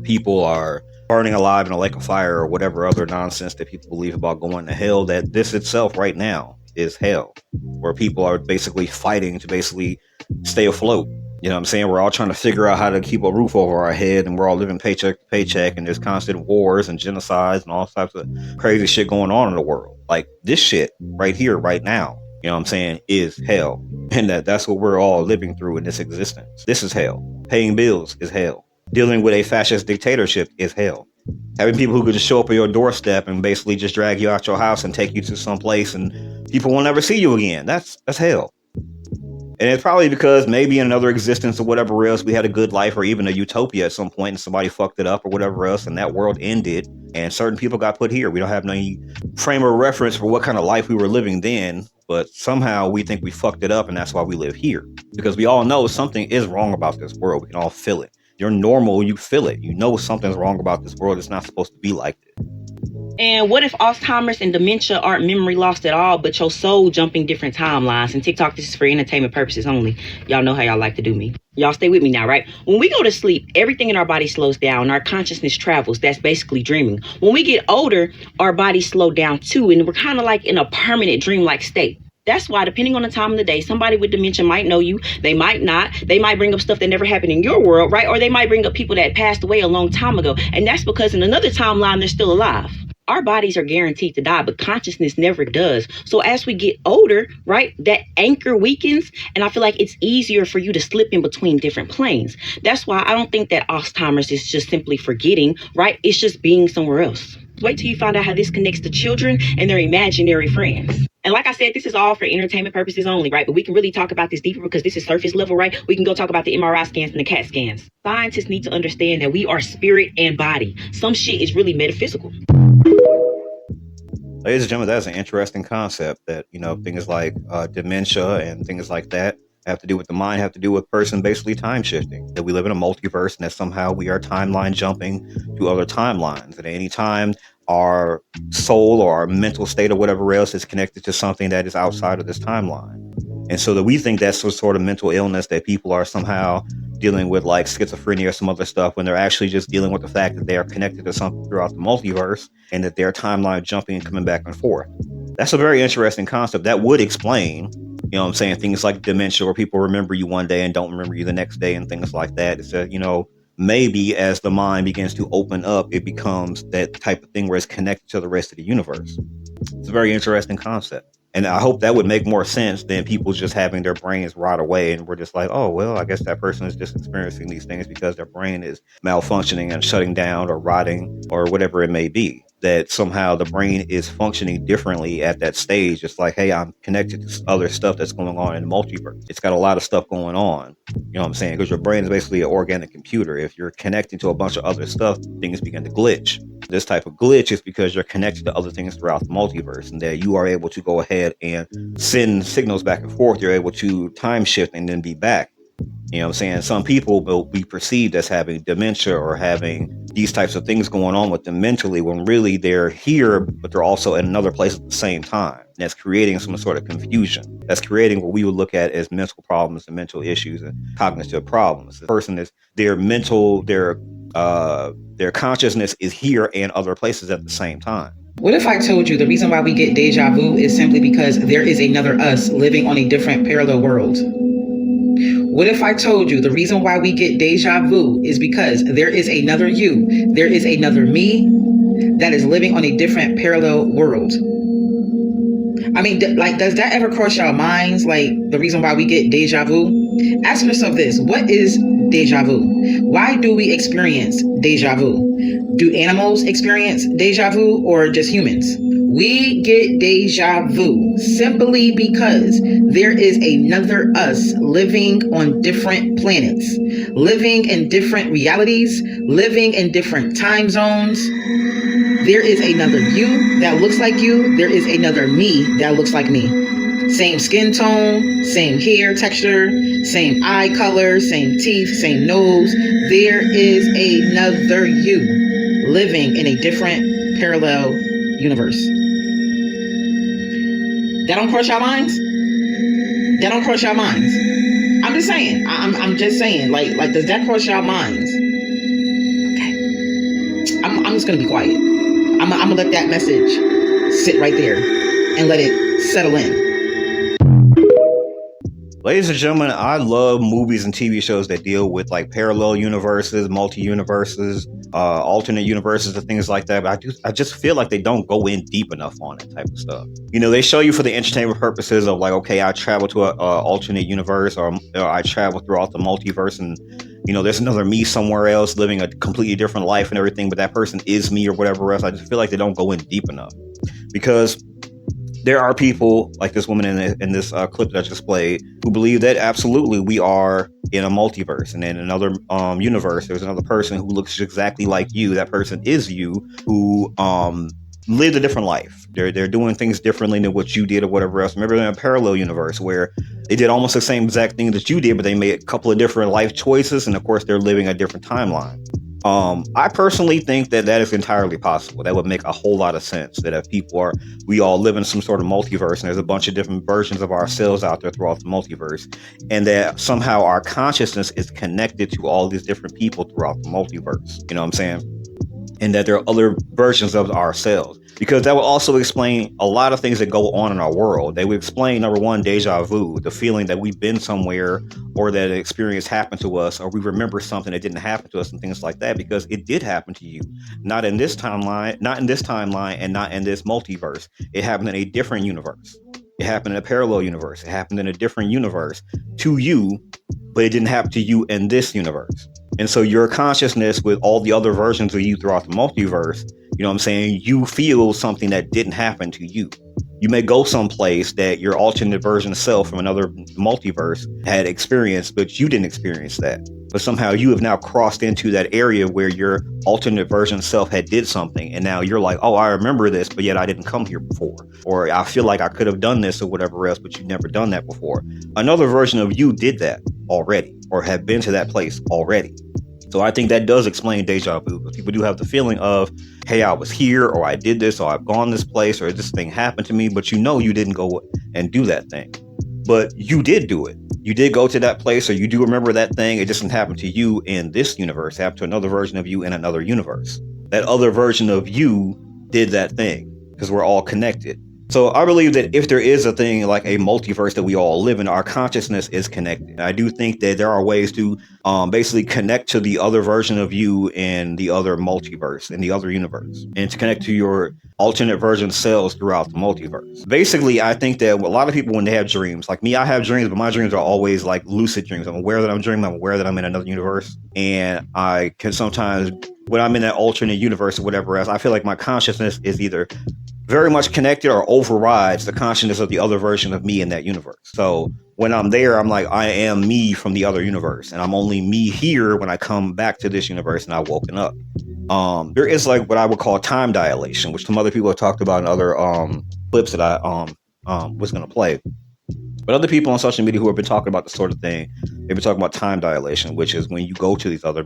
people are burning alive in a lake of fire or whatever other nonsense that people believe about going to hell. That this itself right now is hell, where people are basically fighting to basically stay afloat. You know what I'm saying? We're all trying to figure out how to keep a roof over our head, and we're all living paycheck to paycheck, and there's constant wars and genocides and all types of crazy shit going on in the world. Like this shit right here, right now, you know what I'm saying, is hell. And that's what we're all living through in this existence. This is hell. Paying bills is hell. Dealing with a fascist dictatorship is hell. Having people who could just show up at your doorstep and basically just drag you out your house and take you to some place and people will never see you again. That's hell. And it's probably because maybe in another existence or whatever else, we had a good life or even a utopia at some point and somebody fucked it up or whatever else and that world ended and certain people got put here. We don't have any frame of reference for what kind of life we were living then, but somehow we think we fucked it up and that's why we live here. Because we all know something is wrong about this world. We can all feel it. You're normal, you feel it. You know something's wrong about this world. It's not supposed to be like this. And what if Alzheimer's and dementia aren't memory lost at all, but your soul jumping different timelines? And TikTok, this is for entertainment purposes only. Y'all know how y'all like to do me. Y'all stay with me now, right? When we go to sleep, everything in our body slows down. Our consciousness travels. That's basically dreaming. When we get older, our bodies slow down too. And we're kind of like in a permanent dreamlike state. That's why, depending on the time of the day, somebody with dementia might know you. They might not. They might bring up stuff that never happened in your world, right? Or they might bring up people that passed away a long time ago. And that's because in another timeline, they're still alive. Our bodies are guaranteed to die, but consciousness never does. So as we get older, right, that anchor weakens. And I feel like it's easier for you to slip in between different planes. That's why I don't think that Alzheimer's is just simply forgetting, right? It's just being somewhere else. Wait till you find out how this connects to children and their imaginary friends. And like I said, this is all for entertainment purposes only, right? But we can really talk about this deeper because this is surface level, right? We can go talk about the MRI scans and the CAT scans. Scientists need to understand that we are spirit and body. Some shit is really metaphysical. Ladies and gentlemen, that's an interesting concept that, you know, things like dementia and things like that have to do with the mind, have to do with person basically time shifting. That we live in a multiverse and that somehow we are timeline jumping to other timelines. And at any time, our soul or our mental state or whatever else is connected to something that is outside of this timeline. And so that we think that's some sort of mental illness that people are somehow dealing with, like schizophrenia or some other stuff, when they're actually just dealing with the fact that they are connected to something throughout the multiverse and that they're timeline jumping and coming back and forth. That's a very interesting concept that would explain, you know what I'm saying, things like dementia where people remember you one day and don't remember you the next day and things like that. It's that, you know, maybe as the mind begins to open up, it becomes that type of thing where it's connected to the rest of the universe. It's a very interesting concept. And I hope that would make more sense than people just having their brains rot away. And we're just like, oh, well, I guess that person is just experiencing these things because their brain is malfunctioning and shutting down or rotting or whatever it may be. That somehow the brain is functioning differently at that stage. It's like, hey, I'm connected to other stuff that's going on in the multiverse. It's got a lot of stuff going on. You know what I'm saying? Because your brain is basically an organic computer. If you're connecting to a bunch of other stuff, things begin to glitch. This type of glitch is because you're connected to other things throughout the multiverse and that you are able to go ahead and send signals back and forth. You're able to time shift and then be back. You know what I'm saying? Some people will be perceived as having dementia or having these types of things going on with them mentally when really they're here, but they're also in another place at the same time. And that's creating some sort of confusion. That's creating what we would look at as mental problems and mental issues and cognitive problems. The person is their mental, their consciousness is here and other places at the same time. What if I told you the reason why we get deja vu is simply because there is another us living on a different parallel world? What if I told you the reason why we get deja vu is because there is another you, there is another me that is living on a different parallel world? I mean, like, does that ever cross your minds? Like, the reason why we get deja vu? Ask yourself this: what is deja vu? Why do we experience deja vu? Do animals experience deja vu or just humans? We get deja vu simply because there is another us living on different planets, living in different realities, living in different time zones. There is another you that looks like you. There is another me that looks like me. Same skin tone, same hair texture, same eye color, same teeth, same nose. There is another you living in a different parallel universe. That don't cross your minds? That don't cross your minds? I'm just saying. I'm just saying. Like, does that cross your minds? Okay. I'm just gonna be quiet. I'm gonna let that message sit right there and let it settle in. Ladies and gentlemen, I love movies and TV shows that deal with like parallel universes, multi-universes, alternate universes, and things like that. But I just feel like they don't go in deep enough on that type of stuff. You know, they show you for the entertainment purposes of like, okay, I travel to a alternate universe, or I travel throughout the multiverse, and you know, there's another me somewhere else living a completely different life and everything, but that person is me or whatever else. I just feel like they don't go in deep enough, because there are people like this woman in this clip that I just played who believe that absolutely we are in a multiverse, and in another universe there's another person who looks exactly like you. That person is you, who lived a different life. They're doing things differently than what you did or whatever else. Remember, in a parallel universe where they did almost the same exact thing that you did, but they made a couple of different life choices, and of course they're living a different timeline. I personally think that is entirely possible. That would make a whole lot of sense, that if we all live in some sort of multiverse, and there's a bunch of different versions of ourselves out there throughout the multiverse, and that somehow our consciousness is connected to all these different people throughout the multiverse. You know what I'm saying? And that there are other versions of ourselves, because that will also explain a lot of things that go on in our world. They would explain, number one, deja vu, the feeling that we've been somewhere, or that an experience happened to us, or we remember something that didn't happen to us, and things like that, because it did happen to you. Not in this timeline, and not in this multiverse. It happened in a different universe. It happened in a parallel universe. It happened in a different universe to you, but it didn't happen to you in this universe. And so your consciousness, with all the other versions of you throughout the multiverse, you know what I'm saying, you feel something that didn't happen to you. You may go someplace that your alternate version of self from another multiverse had experienced, but you didn't experience that. But somehow you have now crossed into that area where your alternate version of self had did something. And now you're like, oh, I remember this, but yet I didn't come here before. Or I feel like I could have done this or whatever else, but you've never done that before. Another version of you did that already, or have been to that place already. So I think that does explain deja vu, because people do have the feeling of, hey, I was here, or I did this, or I've gone this place, or this thing happened to me, but you know you didn't go and do that thing. But you did do it. You did go to that place, or you do remember that thing. It just didn't happen to you in this universe. It happened to another version of you in another universe. That other version of you did that thing, because we're all connected. So I believe that if there is a thing like a multiverse that we all live in, our consciousness is connected. I do think that there are ways to basically connect to the other version of you in the other multiverse, in the other universe, and to connect to your alternate version selves throughout the multiverse. Basically, I think that a lot of people, when they have dreams, like me, I have dreams, but my dreams are always like lucid dreams. I'm aware that I'm dreaming. I'm aware that I'm in another universe. And I can sometimes, when I'm in that alternate universe or whatever else, I feel like my consciousness is either very much connected or overrides the consciousness of the other version of me in that universe. So when I'm there, I'm like, I am me from the other universe, and I'm only me here when I come back to this universe and I've woken up. There is like what I would call time dilation, which some other people have talked about in other clips that I was going to play. But other people on social media who have been talking about this sort of thing, they've been talking about time dilation, which is when you go to these other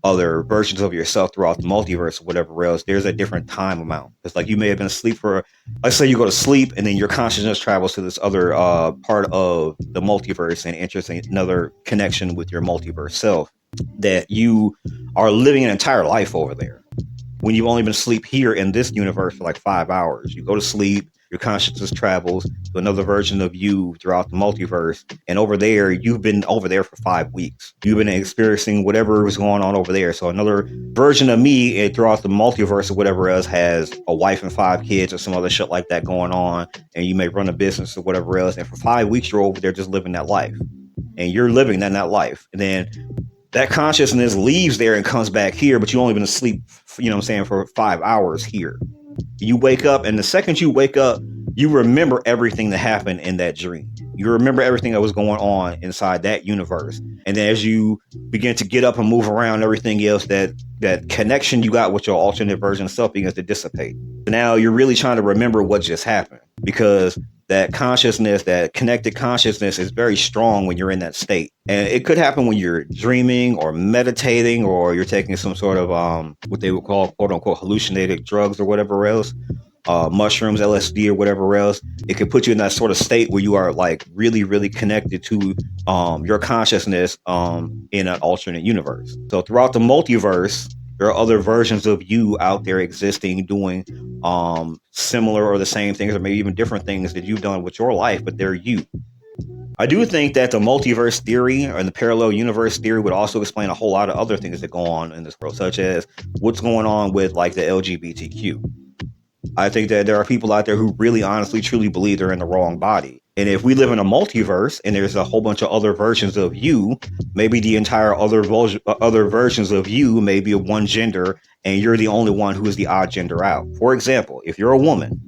versions of yourself throughout the multiverse or whatever else, there's a different time amount. It's like you may have been asleep for, let's say you go to sleep, and then your consciousness travels to this other part of the multiverse and enters another connection with your multiverse self, that you are living an entire life over there. When you've only been asleep here in this universe for like 5 hours, you go to sleep, your consciousness travels to another version of you throughout the multiverse. And over there, you've been over there for 5 weeks. You've been experiencing whatever was going on over there. So another version of me throughout the multiverse or whatever else has a wife and 5 kids or some other shit like that going on. And you may run a business or whatever else. And for 5 weeks, you're over there just living that life. And you're living that life. And then that consciousness leaves there and comes back here, but you only been asleep, you know what I'm saying, for 5 hours here. You wake up, and the second you wake up, you remember everything that happened in that dream. You remember everything that was going on inside that universe. And then as you begin to get up and move around, everything else, that connection you got with your alternate version of self begins to dissipate. So now you're really trying to remember what just happened, because that consciousness, that connected consciousness is very strong when you're in that state. And it could happen when you're dreaming or meditating, or you're taking some sort of what they would call quote unquote hallucinated drugs or whatever else. mushrooms, LSD, or whatever else, it can put you in that sort of state where you are like really, really connected to your consciousness in an alternate universe. So throughout the multiverse, there are other versions of you out there existing, doing similar or the same things, or maybe even different things that you've done with your life, but they're you. I do think that the multiverse theory and the parallel universe theory would also explain a whole lot of other things that go on in this world, such as what's going on with like the LGBTQ. I think that there are people out there who really honestly truly believe they're in the wrong body. And if we live in a multiverse and there's a whole bunch of other versions of you, maybe the entire other versions of you may be of one gender and you're the only one who is the odd gender out. For example, if you're a woman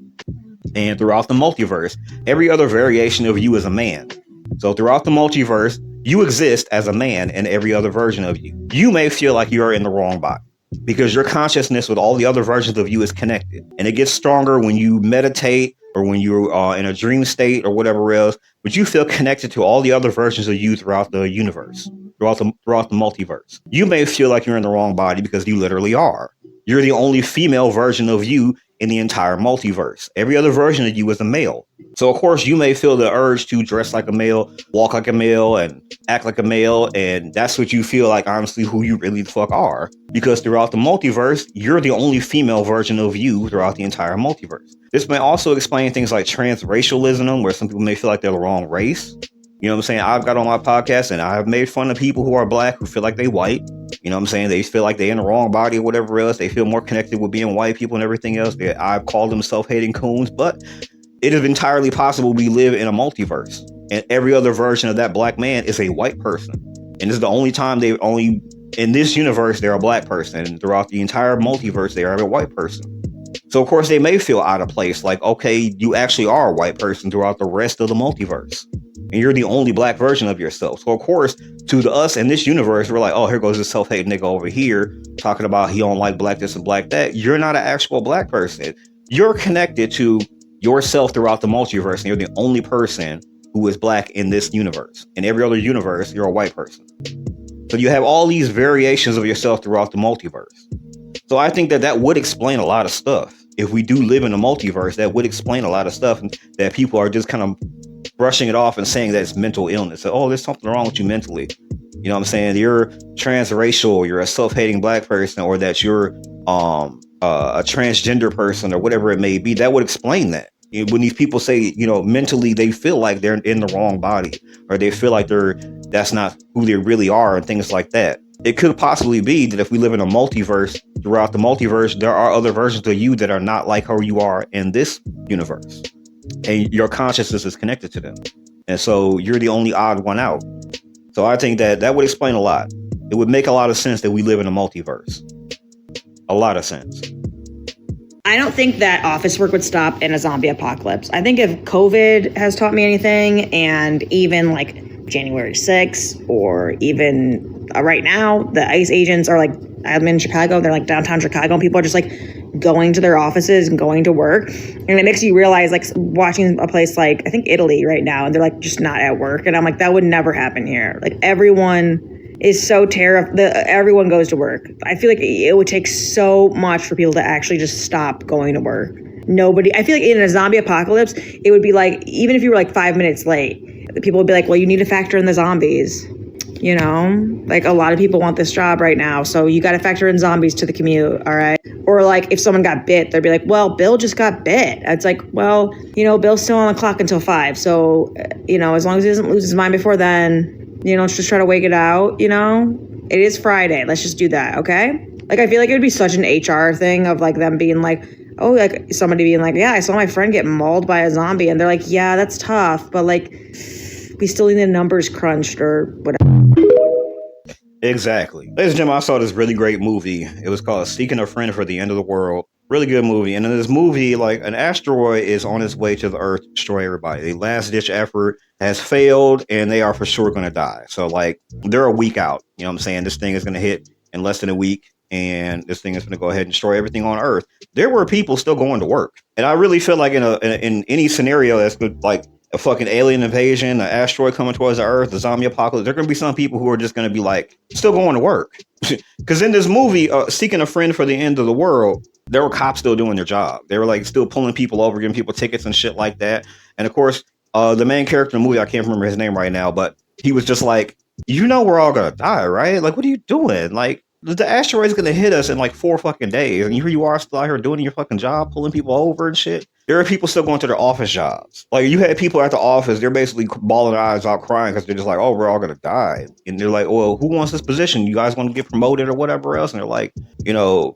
and throughout the multiverse, every other variation of you is a man. So throughout the multiverse, you exist as a man in every other version of you. You may feel like you're in the wrong body because your consciousness with all the other versions of you is connected. And it gets stronger when you meditate or when you're in a dream state or whatever else, but you feel connected to all the other versions of you throughout the universe, throughout the multiverse. You may feel like you're in the wrong body because you literally are. You're the only female version of you in the entire multiverse. Every other version of you is a male. So, of course, you may feel the urge to dress like a male, walk like a male, and act like a male. And that's what you feel like, honestly, who you really the fuck are. Because throughout the multiverse, you're the only female version of you throughout the entire multiverse. This may also explain things like transracialism, where some people may feel like they're the wrong race. You know what I'm saying? I've got on my podcast and I've made fun of people who are black who feel like they white. You know what I'm saying? They feel like they're in the wrong body or whatever else. They feel more connected with being white people and everything else. I've called them self-hating coons, but it is entirely possible we live in a multiverse. And every other version of that black man is a white person. And this is the only time in this universe, they're a black person. And throughout the entire multiverse, they are a white person. So, of course, they may feel out of place. Like, okay, you actually are a white person throughout the rest of the multiverse. And you're the only black version of yourself. So, of course, to us in this universe, we're like, oh, here goes this self-hating nigga over here talking about he don't like black this and black that. You're not an actual black person. You're connected to yourself throughout the multiverse. And you're the only person who is black in this universe. In every other universe, you're a white person. So you have all these variations of yourself throughout the multiverse. So I think that would explain a lot of stuff. If we do live in a multiverse, that would explain a lot of stuff that people are just kind of brushing it off and saying that it's mental illness. So, oh, there's something wrong with you mentally. You know what I'm saying? You're transracial, you're a self-hating black person, or that you're a transgender person or whatever it may be. That would explain that. When these people say, you know, mentally they feel like they're in the wrong body, or they feel like that's not who they really are and things like that. It could possibly be that if we live in a multiverse, throughout the multiverse, there are other versions of you that are not like how you are in this universe. And your consciousness is connected to them. And so you're the only odd one out. So I think that would explain a lot. It would make a lot of sense that we live in a multiverse. A lot of sense. I don't think that office work would stop in a zombie apocalypse. I think if COVID has taught me anything, and even like January 6th, or even right now, the ICE agents are like, I'm in Chicago, they're like downtown Chicago, and people are just like going to their offices and going to work. And it makes you realize, like, watching a place like, I think Italy right now, and they're like just not at work. And I'm like, that would never happen here. Like, everyone is so terrified. Everyone goes to work. I feel like it would take so much for people to actually just stop going to work. Nobody, I feel like in a zombie apocalypse, it would be like, even if you were like 5 minutes late, people would be like, well, you need to factor in the zombies. You know, like, a lot of people want this job right now, so you got to factor in zombies to the commute. All right. Or like, if someone got bit, they'd be like, well, Bill just got bit. It's like, well, you know, Bill's still on the clock until 5. So, you know, as long as he doesn't lose his mind before then, you know, let's just try to wait it out. You know, it is Friday. Let's just do that. Okay. Like, I feel like it would be such an HR thing of like them being like, oh, like somebody being like, yeah, I saw my friend get mauled by a zombie. And they're like, yeah, that's tough. But like, we still need the numbers crunched or whatever. Exactly. Ladies and gentlemen, I saw this really great movie. It was called Seeking a Friend for the End of the World. Really good movie. And in this movie, like, an asteroid is on its way to the Earth to destroy everybody. The last ditch effort has failed and they are for sure going to die. So like, they're a week out. You know what I'm saying? This thing is going to hit in less than a week. And this thing is going to go ahead and destroy everything on Earth. There were people still going to work. And I really feel like in any scenario that's good, like a fucking alien invasion, an asteroid coming towards the Earth, the zombie apocalypse, there are going to be some people who are just going to be like, still going to work. Because in this movie, Seeking a Friend for the End of the World, there were cops still doing their job. They were like still pulling people over, giving people tickets and shit like that. And of course, the main character in the movie, I can't remember his name right now, but he was just like, we're all gonna die, right? Like, what are you doing? Like, the asteroid's gonna hit us in like 4 fucking days, and here you are still out here doing your fucking job, pulling people over and shit. There are people still going to their office jobs. Like, you had people at the office, they're basically bawling their eyes out crying because they're just like, oh, we're all gonna die. And they're like, well, who wants this position? You guys want to get promoted or whatever else? And they're like,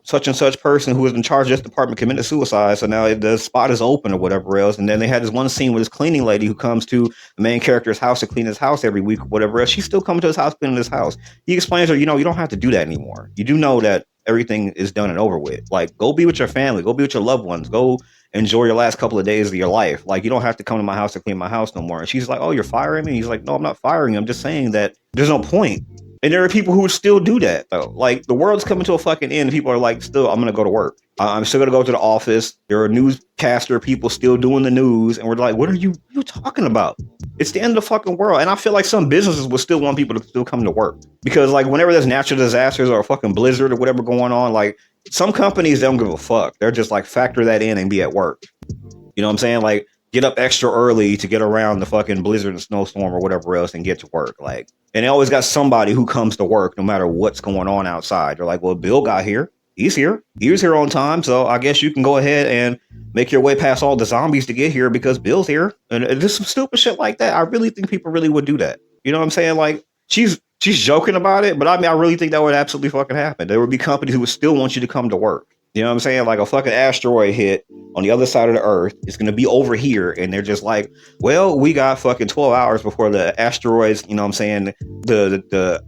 such and such person who was in charge of this department committed suicide, so now the spot is open or whatever else. And then they had this one scene with this cleaning lady who comes to the main character's house to clean his house every week or whatever else. She's still coming to his house, cleaning his house. He explains to her, you don't have to do that anymore. You do know that everything is done and over with. Like, go be with your family, go be with your loved ones, go enjoy your last couple of days of your life. Like, you don't have to come to my house to clean my house no more. And she's like, oh, you're firing me? He's like, no, I'm not firing you. I'm just saying that there's no point. And there are people who would still do that, though. Like, the world's coming to a fucking end. And people are like, still, I'm going to go to work. I'm still going to go to the office. There are newscaster people still doing the news. And we're like, what are you talking about? It's the end of the fucking world. And I feel like some businesses would still want people to still come to work. Because, like, whenever there's natural disasters or a fucking blizzard or whatever going on, like, some companies don't give a fuck. They're just like, factor that in and be at work. You know what I'm saying? Like, get up extra early to get around the fucking blizzard and snowstorm or whatever else and get to work. Like, and they always got somebody who comes to work no matter what's going on outside. They're like, well, Bill got here. He's here. He was here on time. So I guess you can go ahead and make your way past all the zombies to get here because Bill's here. And there's some stupid shit like that. I really think people really would do that. You know what I'm saying? Like, she's joking about it, but I mean, I really think that would absolutely fucking happen. There would be companies who would still want you to come to work. You know what I'm saying? Like, a fucking asteroid hit on the other side of the earth. It's going to be over here. And they're just like, well, we got fucking 12 hours before the asteroids, you know what I'm saying? The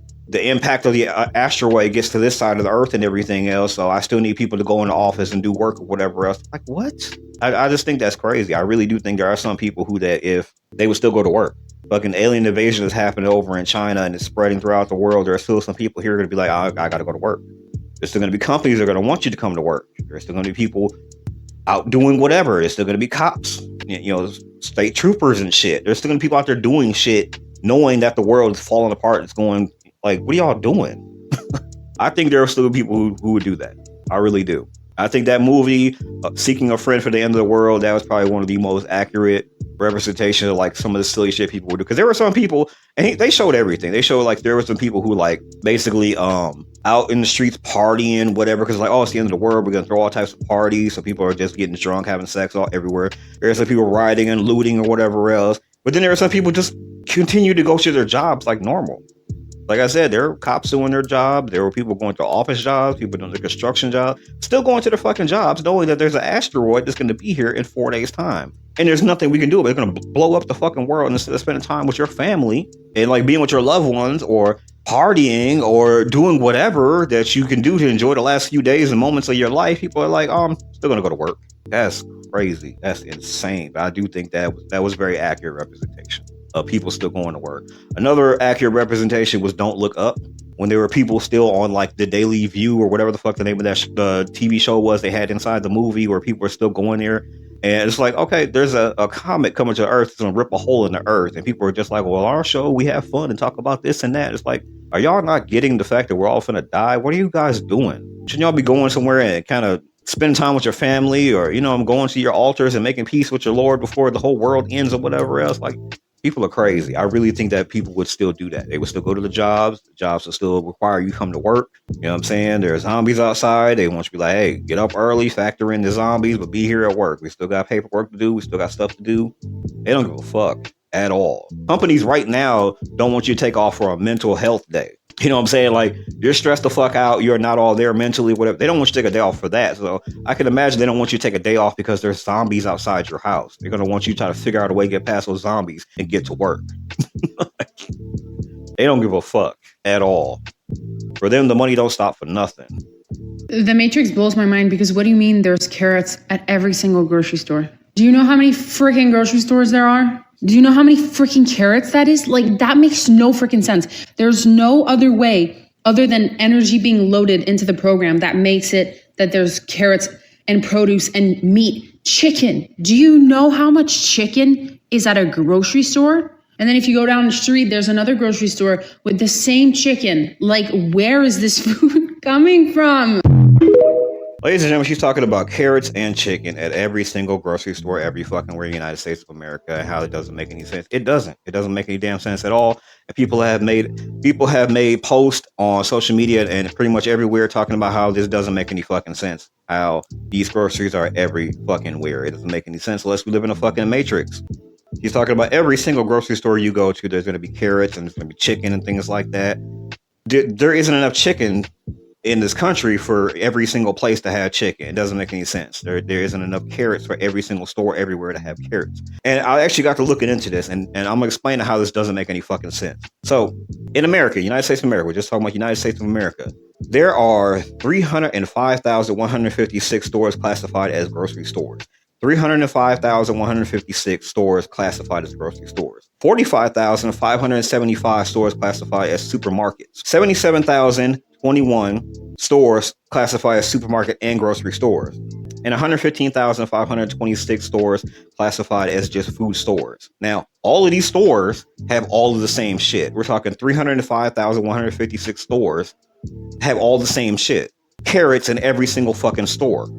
impact of the asteroid gets to this side of the earth and everything else. So I still need people to go in the office and do work or whatever else. Like, what? I just think that's crazy. I really do think there are some people who that if they would still go to work. Fucking alien invasion has happened over in China and it's spreading throughout the world. There are still some people here going to be like, I got to go to work. There's still going to be companies that are going to want you to come to work. There's still going to be people out doing whatever. There's still going to be cops, state troopers and shit. There's still going to be people out there doing shit, knowing that the world is falling apart. It's going like, what are y'all doing? I think there are still people who would do that. I really do. I think that movie, Seeking a Friend for the End of the World, that was probably one of the most accurate representations of like some of the silly shit people would do. Because there were some people, and they showed everything. They showed like there were some people who like basically out in the streets partying, whatever. Because like, oh, it's the end of the world. We're gonna throw all types of parties. So people are just getting drunk, having sex all everywhere. There's some people rioting and looting or whatever else. But then there are some people just continue to go to their jobs like normal. Like I said, there were cops doing their job. There were people going to office jobs, people doing the construction job, still going to their fucking jobs, knowing that there's an asteroid that's going to be here in 4 days' time. And there's nothing we can do about it. It's going to blow up the fucking world. And instead of spending time with your family and like being with your loved ones or partying or doing whatever that you can do to enjoy the last few days and moments of your life, people are like, oh, I'm still going to go to work. That's crazy. That's insane. But I do think that was very accurate representation of people still going to work. Another accurate representation was Don't Look Up, when there were people still on like the Daily View or whatever the fuck the name of that the TV show was they had inside the movie, where people were still going there. And it's like, okay, there's a comet coming to Earth. It's going to rip a hole in the Earth. And people are just like, well, our show, we have fun and talk about this and that. It's like, are y'all not getting the fact that we're all finna die? What are you guys doing? Shouldn't y'all be going somewhere and kind of spend time with your family, or, going to your altars and making peace with your Lord before the whole world ends or whatever else? Like, people are crazy. I really think that people would still do that. They would still go to the jobs. The jobs will still require you come to work. You know what I'm saying? There's zombies outside. They want you to be like, hey, get up early, factor in the zombies, but be here at work. We still got paperwork to do. We still got stuff to do. They don't give a fuck at all. Companies right now don't want you to take off for a mental health day. You know what I'm saying? Like, you're stressed the fuck out. You're not all there mentally, whatever. They don't want you to take a day off for that. So I can imagine they don't want you to take a day off because there's zombies outside your house. They're going to want you to try to figure out a way to get past those zombies and get to work. They don't give a fuck at all. For them, the money don't stop for nothing. The Matrix blows my mind because what do you mean there's carrots at every single grocery store? Do you know how many freaking grocery stores there are? Do you know how many freaking carrots that is? Like, that makes no freaking sense. There's no other way other than energy being loaded into the program that makes it that there's carrots and produce and meat. Chicken. Do you know how much chicken is at a grocery store? And then if you go down the street, there's another grocery store with the same chicken. Like, where is this food coming from? Ladies and gentlemen, she's talking about carrots and chicken at every single grocery store, every fucking where in the United States of America, and how it doesn't make any sense. It doesn't. It doesn't make any damn sense at all. And people have made posts on social media and pretty much everywhere talking about how this doesn't make any fucking sense. How these groceries are every fucking where. It doesn't make any sense unless we live in a fucking matrix. He's talking about every single grocery store you go to, there's going to be carrots and there's going to be chicken and things like that. There isn't enough chicken in this country for every single place to have chicken. It doesn't make any sense. There isn't enough carrots for every single store everywhere to have carrots. And I actually got to looking into this, and I'm going to explain how this doesn't make any fucking sense. So, in America, United States of America, we're just talking about United States of America, there are 305,156 stores classified as grocery stores. 305,156 stores classified as grocery stores. 45,575 stores classified as supermarkets. 77,021 stores classified as supermarket and grocery stores. And 115,526 stores classified as just food stores. Now, all of these stores have all of the same shit. We're talking 305,156 stores have all the same shit. Carrots in every single fucking store.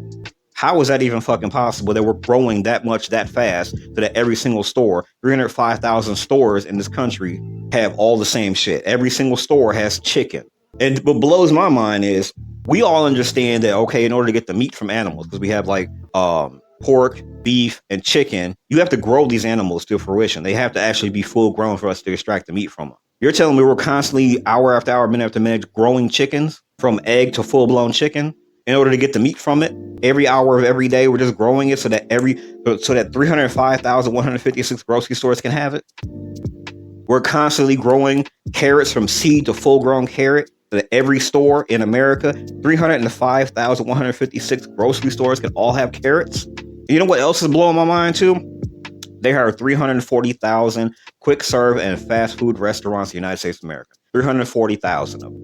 How is that even fucking possible that we're growing that much that fast so that every single store, 305,000 stores in this country have all the same shit? Every single store has chicken. And what blows my mind is we all understand that, okay, in order to get the meat from animals, because we have like pork, beef, and chicken, you have to grow these animals to fruition. They have to actually be full grown for us to extract the meat from them. You're telling me we're constantly hour after hour, minute after minute growing chickens from egg to full blown chicken? In order to get the meat from it, every hour of every day, we're just growing it so that 305,156 grocery stores can have it. We're constantly growing carrots from seed to full-grown carrot so that every store in America, 305,156 grocery stores can all have carrots. You know what else is blowing my mind too? There are 340,000 quick serve and fast food restaurants in the United States of America. 340,000 of them.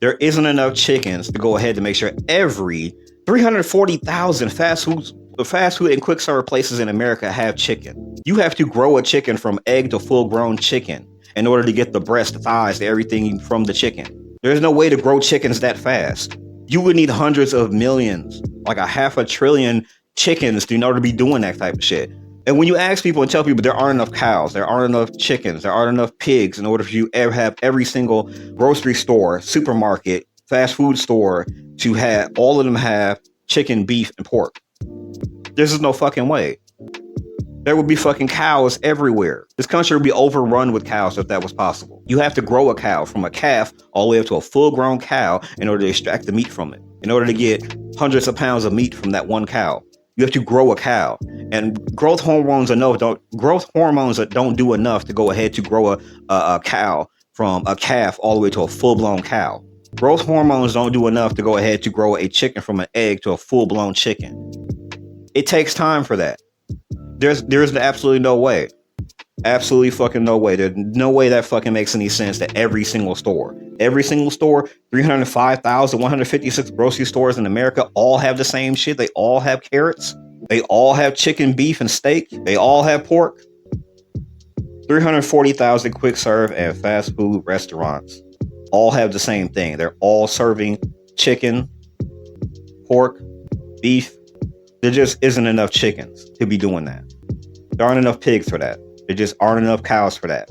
There isn't enough chickens to go ahead to make sure every 340,000 fast food and quick serve places in America have chicken. You have to grow a chicken from egg to full grown chicken in order to get the breast, thighs, to everything from the chicken. There's no way to grow chickens that fast. You would need hundreds of millions, like 500 billion chickens in order to be doing that type of shit. And when you ask people and tell people there aren't enough cows, there aren't enough chickens, there aren't enough pigs in order for you to have every single grocery store, supermarket, fast food store to have all of them have chicken, beef, and pork. There's no fucking way. There would be fucking cows everywhere. This country would be overrun with cows if that was possible. You have to grow a cow from a calf all the way up to a full-grown cow in order to extract the meat from it. In order to get hundreds of pounds of meat from that one cow, you have to grow a cow. And growth hormones don't do enough to go ahead to grow a cow from a calf all the way to a full-blown cow. Growth hormones don't do enough to go ahead to grow a chicken from an egg to a full-blown chicken. It takes time for that. There's absolutely no way. Absolutely fucking no way. There's no way that fucking makes any sense that every single store, 305,156 grocery stores in America all have the same shit. They all have carrots. They all have chicken, beef, and steak. They all have pork. 340,000 quick serve and fast food restaurants all have the same thing. They're all serving chicken, pork, beef. There just isn't enough chickens to be doing that. There aren't enough pigs for that. There just aren't enough cows for that.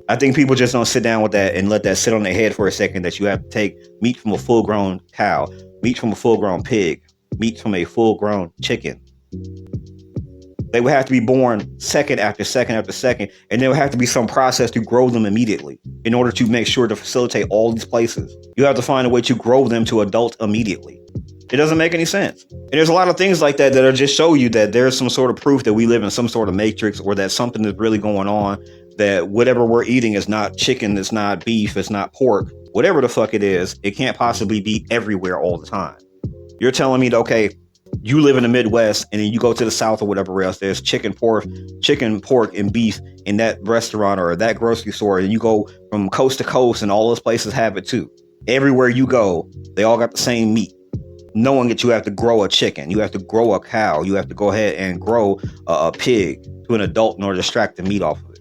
I think people just don't sit down with that and let that sit on their head for a second, that you have to take meat from a full-grown cow, meat from a full-grown pig, meat from a full-grown chicken. They would have to be born second after second after second, and there would have to be some process to grow them immediately in order to make sure to facilitate all these places. You have to find a way to grow them to adult immediately. It doesn't make any sense. And there's a lot of things like that are just show you that there's some sort of proof that we live in some sort of matrix, or that something is really going on, that whatever we're eating is not chicken, it's not beef, it's not pork. Whatever the fuck it is, it can't possibly be everywhere all the time. You're telling me that, okay, you live in the Midwest and then you go to the South or whatever else, there's chicken, pork, and beef in that restaurant or that grocery store, and you go from coast to coast and all those places have it too. Everywhere you go, they all got the same meat. Knowing that you have to grow a chicken, you have to grow a cow, you have to go ahead and grow a pig to an adult in order to extract the meat off of it.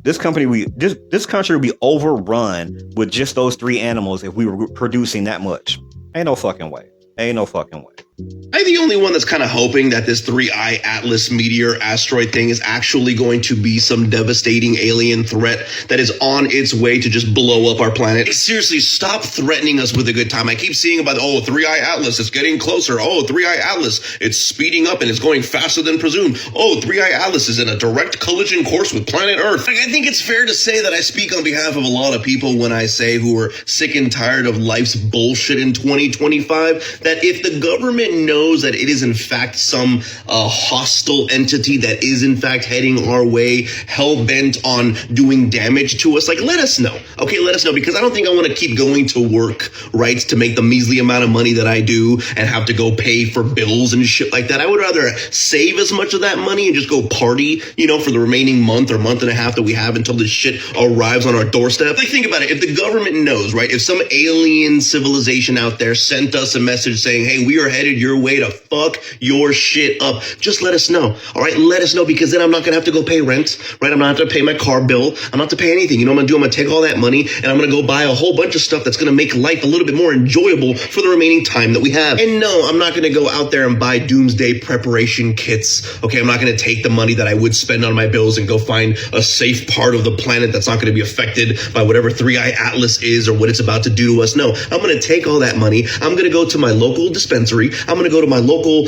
This country would be overrun with just those three animals if we were producing that much. Ain't no fucking way. Ain't no fucking way. I'm the only one that's kind of hoping that this 3i Atlas meteor asteroid thing is actually going to be some devastating alien threat that is on its way to just blow up our planet. Seriously, stop threatening us with a good time. I keep seeing about, 3i Atlas is getting closer. 3i Atlas, it's speeding up and it's going faster than presumed. 3i Atlas is in a direct collision course with planet Earth. I think it's fair to say that I speak on behalf of a lot of people when I say who are sick and tired of life's bullshit in 2025, that if the government knows that it is in fact some hostile entity that is in fact heading our way, hell-bent on doing damage to us, like, let us know. Okay, let us know, because I don't think I want to keep going to work, right, to make the measly amount of money that I do and have to go pay for bills and shit like that. I would rather save as much of that money and just go party, for the remaining month or month and a half that we have until this shit arrives on our doorstep. Like, think about it. If the government knows, right, if some alien civilization out there sent us a message saying, hey, we are headed your way to fuck your shit up, just let us know. All right, let us know, because then I'm not gonna have to go pay rent, right? I'm not gonna have to pay my car bill. I'm not to pay anything. You know what I'm gonna do? I'm gonna take all that money and I'm gonna go buy a whole bunch of stuff that's gonna make life a little bit more enjoyable for the remaining time that we have. And no, I'm not gonna go out there and buy doomsday preparation kits. Okay, I'm not gonna take the money that I would spend on my bills and go find a safe part of the planet that's not gonna be affected by whatever 3i Atlas is or what it's about to do to us. No, I'm gonna take all that money. I'm gonna go to my local dispensary. I'm gonna go to my local,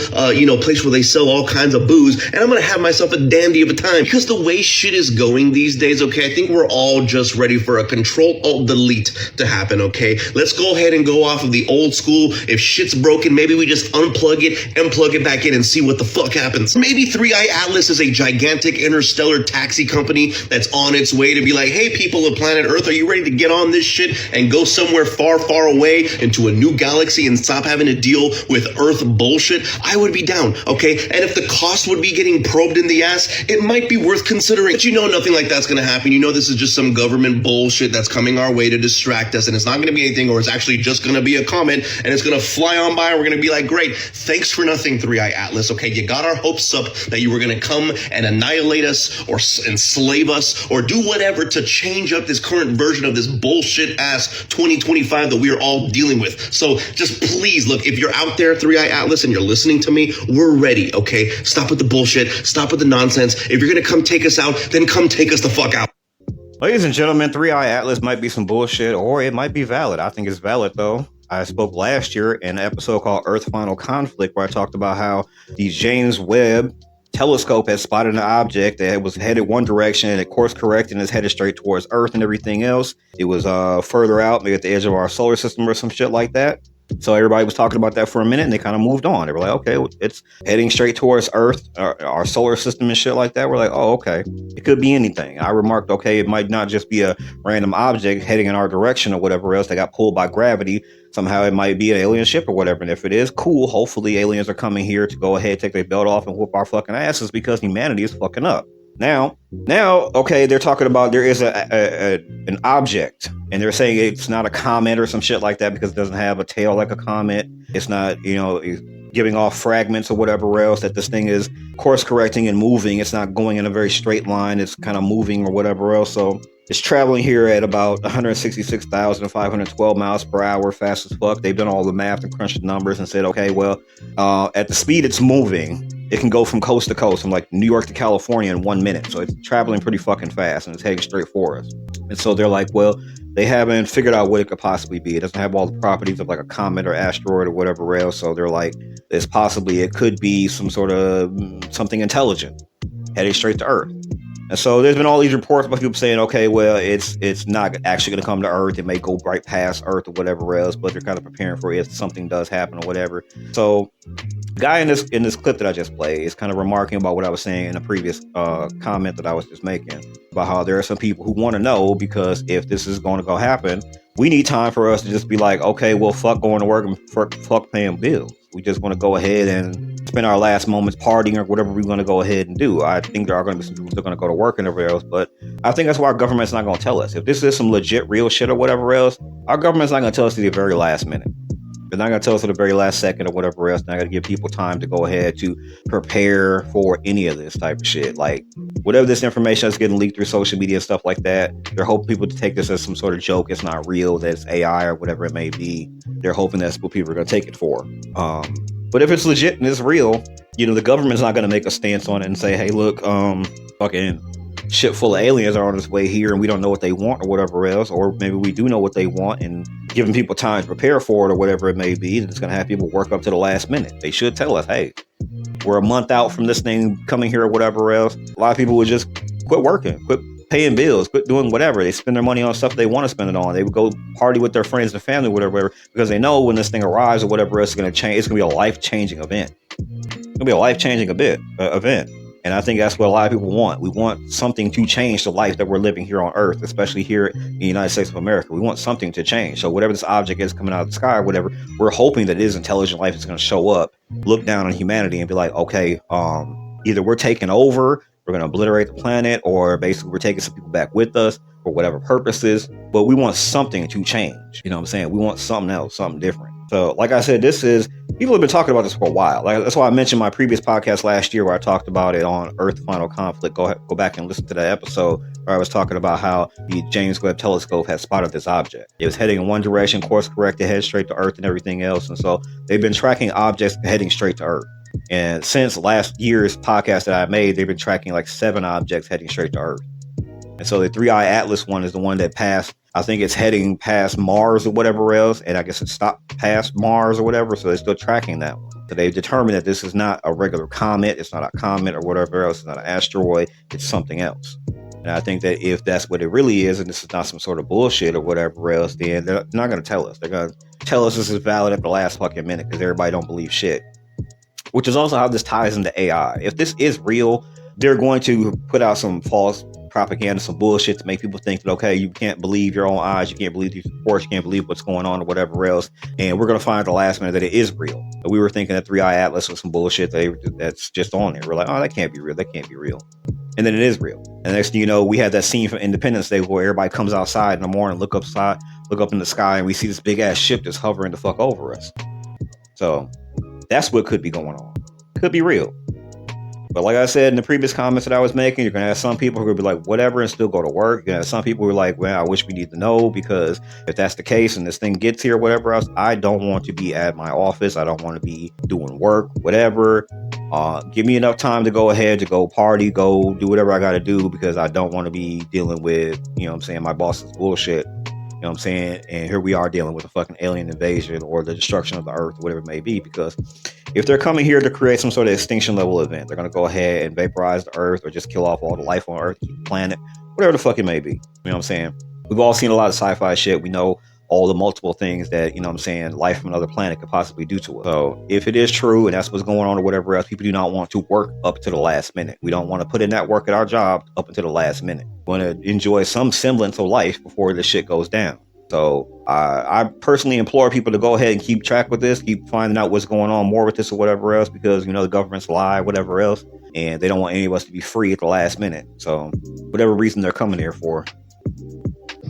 place where they sell all kinds of booze, and I'm gonna have myself a dandy of a time. Because the way shit is going these days, okay, I think we're all just ready for a Control-Alt-Delete to happen, okay? Let's go ahead and go off of the old school. If shit's broken, maybe we just unplug it and plug it back in and see what the fuck happens. Maybe 3i Atlas is a gigantic interstellar taxi company that's on its way to be like, hey, people of planet Earth, are you ready to get on this shit and go somewhere far, far away into a new galaxy and stop having to deal with Earth bullshit? I would be down, okay? And if the cost would be getting probed in the ass, it might be worth considering. But nothing like that's gonna happen. This is just some government bullshit that's coming our way to distract us, and it's not gonna be anything, or it's actually just gonna be a comment, and it's gonna fly on by, and we're gonna be like, great, thanks for nothing, 3i Atlas, okay? You got our hopes up that you were gonna come and annihilate us, or enslave us, or do whatever to change up this current version of this bullshit ass 2025 that we are all dealing with. So just please, look, if you're out there, 3i Atlas, and you're listening to me, we're ready, okay? Stop with the bullshit. Stop with the nonsense. If you're gonna come take us out, then come take us the fuck out. Ladies and gentlemen, 3i Atlas might be some bullshit, or it might be valid. I think it's valid, though. I spoke last year in an episode called Earth Final Conflict, where I talked about how the James Webb telescope had spotted an object that was headed one direction, and it course corrected and is headed straight towards Earth and everything else. It was further out, maybe at the edge of our solar system or some shit like that. So everybody was talking about that for a minute, and they kind of moved on. They were like, okay, it's heading straight towards Earth, our solar system and shit like that. We're like, oh, okay. It could be anything. I remarked, okay, it might not just be a random object heading in our direction or whatever else that got pulled by gravity. Somehow it might be an alien ship or whatever. And if it is, cool. Hopefully aliens are coming here to go ahead, take their belt off and whoop our fucking asses, because humanity is fucking up. Now, okay, they're talking about there is an object, and they're saying it's not a comet or some shit like that because it doesn't have a tail like a comet. It's not, giving off fragments or whatever else, that this thing is course correcting and moving. It's not going in a very straight line. It's kind of moving or whatever else. So it's traveling here at about 166,512 miles per hour, fast as fuck. They've done all the math and crunched the numbers and said, okay, well, at the speed it's moving, it can go from coast to coast, from like New York to California in 1 minute. So it's traveling pretty fucking fast, and it's heading straight for us. And so they're like, well, they haven't figured out what it could possibly be. It doesn't have all the properties of like a comet or asteroid or whatever else. So they're like, it could be some sort of something intelligent heading straight to Earth. And so there's been all these reports about people saying, okay, well, it's not actually going to come to Earth. It may go right past Earth or whatever else, but they're kind of preparing for it if something does happen or whatever. So guy in this clip that I just played is kind of remarking about what I was saying in a previous comment that I was just making about how there are some people who want to know, because if this is going to go happen, we need time for us to just be like, okay, well, fuck going to work and fuck paying bills. We just want to go ahead and spend our last moments partying or whatever we're going to go ahead and do. I think there are going to be some people that are going to go to work and everywhere else, but I think that's why our government's not going to tell us. If this is some legit real shit or whatever else, our government's not going to tell us to the very last minute. They're not going to tell us at the very last second or whatever else. They're not going to give people time to go ahead to prepare for any of this type of shit. Like, whatever this information that's getting leaked through social media and stuff like that, they're hoping people to take this as some sort of joke. It's not real, that it's AI or whatever it may be. They're hoping that's what people are going to take it for. But if it's legit and it's real, the government's not going to make a stance on it and say, hey, look, fucking ship full of aliens are on its way here and we don't know what they want or whatever else, or maybe we do know what they want, and giving people time to prepare for it or whatever it may be, it's going to have people work up to the last minute. They should tell us, hey, we're a month out from this thing coming here or whatever else. A lot of people would just quit working, quit paying bills, quit doing whatever. They spend their money on stuff they want to spend it on. They would go party with their friends and family, whatever, because they know when this thing arrives or whatever else is going to change, it's going to be a life-changing event. It's going to be a life-changing event. And I think that's what a lot of people want. We want something to change the life that we're living here on Earth, especially here in the United States of America. We want something to change. So whatever this object is coming out of the sky or whatever, we're hoping that it is intelligent life is going to show up, look down on humanity and be like, okay, either we're taking over, we're going to obliterate the planet, or basically we're taking some people back with us for whatever purposes. But we want something to change. You know what I'm saying? We want something else, something different. So like I said, people have been talking about this for a while. Like, that's why I mentioned my previous podcast last year where I talked about it on Earth Final Conflict. Go back and listen to that episode where I was talking about how the James Webb Telescope had spotted this object. It was heading in one direction, course corrected, head straight to Earth and everything else. And so they've been tracking objects heading straight to Earth. And since last year's podcast that I made, they've been tracking like 7 objects heading straight to Earth. And so the 3i Atlas one is the one that passed. I think it's heading past Mars or whatever else. And I guess it stopped past Mars or whatever. So they're still tracking that one. So they've determined that this is not a regular comet. It's not a comet or whatever else. It's not an asteroid. It's something else. And I think that if that's what it really is, and this is not some sort of bullshit or whatever else, then they're not going to tell us. They're going to tell us this is valid at the last fucking minute because everybody don't believe shit. Which is also how this ties into AI. If this is real, they're going to put out some false propaganda, some bullshit to make people think that, okay, you can't believe your own eyes, you can't believe these reports, you can't believe what's going on or whatever else. And we're going to find at the last minute that it is real. But we were thinking that 3i Atlas was some bullshit that's just on there. We're like, oh, that can't be real. That can't be real. And then it is real. And next thing you know, we had that scene from Independence Day where everybody comes outside in the morning, look up in the sky, and we see this big ass ship that's hovering the fuck over us. So that's what could be going on. Could be real. But like I said in the previous comments that I was making, you're going to have some people who are going to be like, whatever, and still go to work. You're going to have some people who are like, well, I wish we need to know, because if that's the case and this thing gets here, whatever else, I don't want to be at my office. I don't want to be doing work, whatever. Give me enough time to go ahead, to go party, go do whatever I got to do, because I don't want to be dealing with, my boss's bullshit. You know what I'm saying? And here we are dealing with a fucking alien invasion or the destruction of the Earth, whatever it may be. Because if they're coming here to create some sort of extinction level event, they're going to go ahead and vaporize the Earth or just kill off all the life on Earth, the planet, whatever the fuck it may be. You know what I'm saying? We've all seen a lot of sci-fi shit. We know all the multiple things that, life from another planet could possibly do to us. So if it is true and that's what's going on or whatever else, people do not want to work up to the last minute. We don't want to put in that work at our job up until the last minute. We want to enjoy some semblance of life before the shit goes down. So I personally implore people to go ahead and keep track with this, keep finding out what's going on more with this or whatever else, because, the government's lie, whatever else, and they don't want any of us to be free at the last minute. So whatever reason they're coming here for.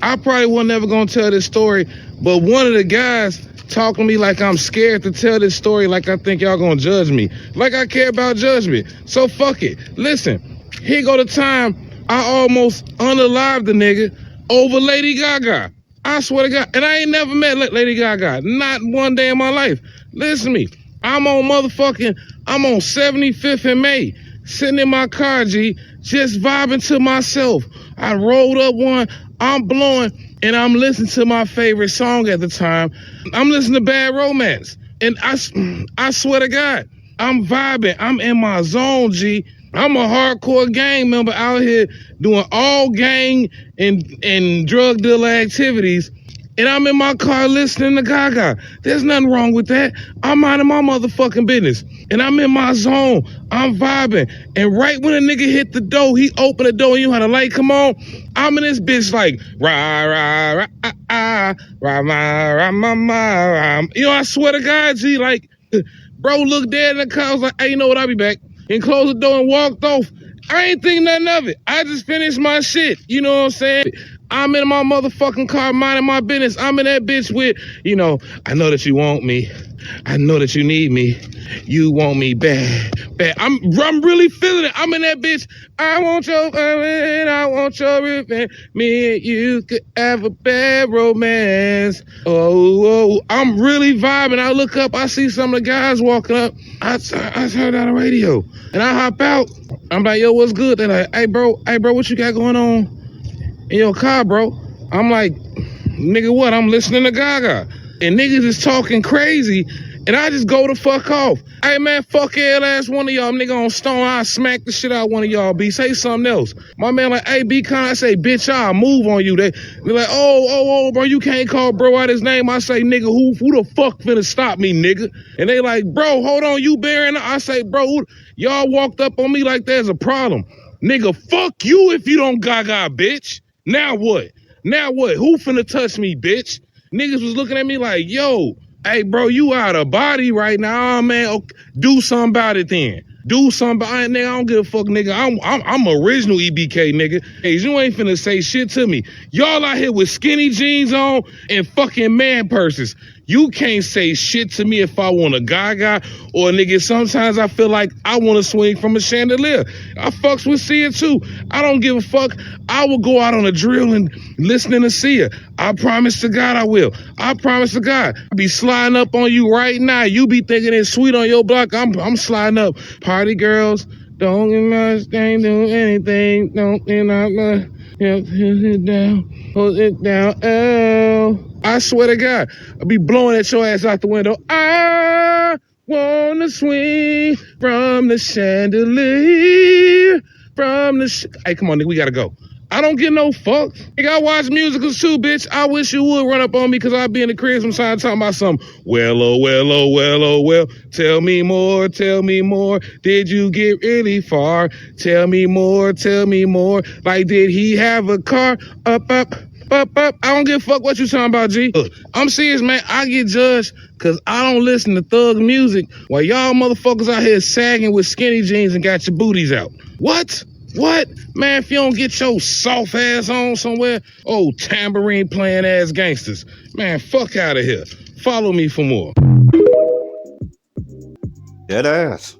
I probably wasn't ever going to tell this story, but one of the guys talking to me like I'm scared to tell this story, like I think y'all going to judge me, like I care about judgment. So fuck it. Listen, here go the time I almost unalived the nigga over Lady Gaga. I swear to God. And I ain't never met Lady Gaga. Not one day in my life. Listen to me. I'm on 75th and May. Sitting in my car, G. Just vibing to myself. I rolled up one. I'm blowing. And I'm listening to my favorite song at the time. I'm listening to Bad Romance. And I swear to God, I'm vibing. I'm in my zone, G. I'm a hardcore gang member out here doing all gang and drug dealer activities. And I'm in my car listening to Gaga. There's nothing wrong with that. I'm minding my motherfucking business. And I'm in my zone. I'm vibing. And right when a nigga hit the door, he opened the door, and you had a light come on. I'm in this bitch like, rah, rah, rah, ah, rah, rah, rah, rah, rah. I swear to God, G, like, bro looked dead in the car. I was like, hey, you know what? I'll be back. And closed the door and walked off. I ain't think nothing of it. I just finished my shit. You know what I'm saying? I'm in my motherfucking car minding my business. I'm in that bitch with, I know that you want me. I know that you need me. You want me bad. I'm really feeling it. I'm in that bitch. I want your and I want your revenge. Me and you could have a bad romance. Oh, I'm really vibing. I look up, I see some of the guys walking up. I heard on the radio. And I hop out. I'm like, yo, what's good? They're like, hey bro, what you got going on in your car, bro? I'm like, nigga, what? I'm listening to Gaga. And niggas is talking crazy. And I just go the fuck off. Hey man, fuck every last one of y'all. Nigga on Stone, I smack the shit out one of y'all, B. Say something else. My man like, hey, be kind. I say, bitch, I'll move on you. They're like, oh, bro, you can't call bro out his name. I say, nigga, who the fuck finna stop me, nigga? And they like, bro, hold on, you bearing? I say, bro, y'all walked up on me like there's a problem. Nigga, fuck you if you don't gaga, bitch. Now what? Who finna touch me, bitch? Niggas was looking at me like, yo, hey, bro, you out of body right now, man. Okay, do something about it then. Do something about it, nigga. I don't give a fuck, nigga. I'm original EBK, nigga. Hey, you ain't finna say shit to me. Y'all out here with skinny jeans on and fucking man purses. You can't say shit to me if I want a gaga or nigga. Sometimes I feel like I want to swing from a chandelier. I fucks with Sia too. I don't give a fuck. I will go out on a drill and listening to Sia. I promise to God I will. I promise to God. I'll be sliding up on you right now. You be thinking it's sweet on your block. I'm sliding up. Party girls, don't get much, ain't do anything. Don't get not much. Hold it down. Oh. I swear to God, I'll be blowing at your ass out the window. I wanna swing from the chandelier. Hey, come on, nigga, we gotta go. I don't get no fuck. Nigga, I watch musicals too, bitch. I wish you would run up on me because I be in the crib sometimes talking about something. Well, oh, well, oh, well, oh, well. Tell me more, tell me more. Did you get really far? Tell me more, tell me more. Like, did he have a car? Up. I don't give a fuck what you talking about, G. Look, I'm serious, man. I get judged because I don't listen to thug music while y'all motherfuckers out here sagging with skinny jeans and got your booties out. What? Man, if you don't get your soft ass on somewhere, tambourine playing ass gangsters. Man, fuck out of here. Follow me for more. Dead ass.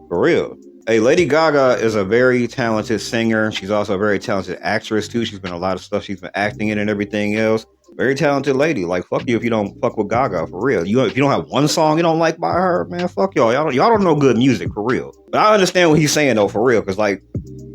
For real. Hey, Lady Gaga is a very talented singer. She's also a very talented actress too. She's been in a lot of stuff she's been acting in and everything else. Very talented lady. Like, fuck you if you don't fuck with Gaga, for real. If you don't have one song you don't like by her, man, fuck y'all. Y'all don't know good music, for real. But I understand what he's saying though, for real, because like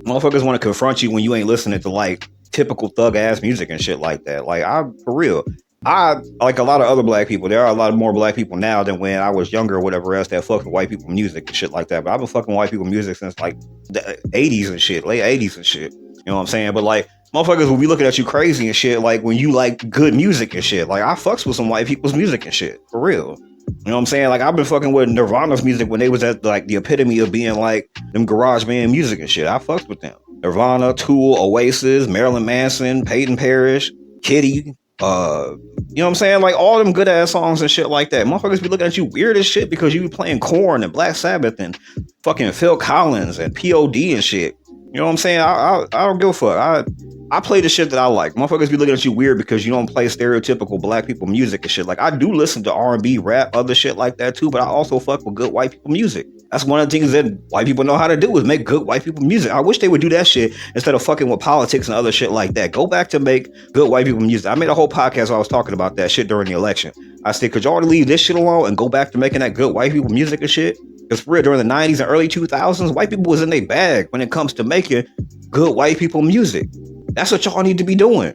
motherfuckers want to confront you when you ain't listening to like typical thug ass music and shit like that. Like, for real. I like a lot of other black people. There are a lot more black people now than when I was younger or whatever else that fuck with white people music and shit like that. But I've been fucking white people music since like the 80s and shit, late 80s and shit. You know what I'm saying? But like motherfuckers will be looking at you crazy and shit like when you like good music and shit. Like I fucks with some white people's music and shit, for real. You know what I'm saying? Like I've been fucking with Nirvana's music when they was at like the epitome of being like them garage band music and shit. I fucked with them. Nirvana, Tool, Oasis, Marilyn Manson, Peyton Parrish, Kitty, you know what I'm saying? Like all them good ass songs and shit like that. Motherfuckers be looking at you weird as shit because you be playing Korn and Black Sabbath and fucking Phil Collins and POD and shit. You know what I'm saying? I don't give a fuck. I play the shit that I like. Motherfuckers be looking at you weird because you don't play stereotypical black people music and shit. Like I do listen to R&B, rap, other shit like that too, but I also fuck with good white people music. That's one of the things that white people know how to do is make good white people music. I wish they would do that shit instead of fucking with politics and other shit like that. Go back to make good white people music. I made a whole podcast where I was talking about that shit during the election. I said, could y'all leave this shit alone and go back to making that good white people music and shit? Because for real, during the 90s and early 2000s, white people was in their bag when it comes to making good white people music. That's what y'all need to be doing.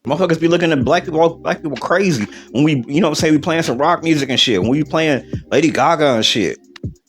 Motherfuckers be looking at black people crazy when we, you know what I'm saying, we playing some rock music and shit. When we playing Lady Gaga and shit.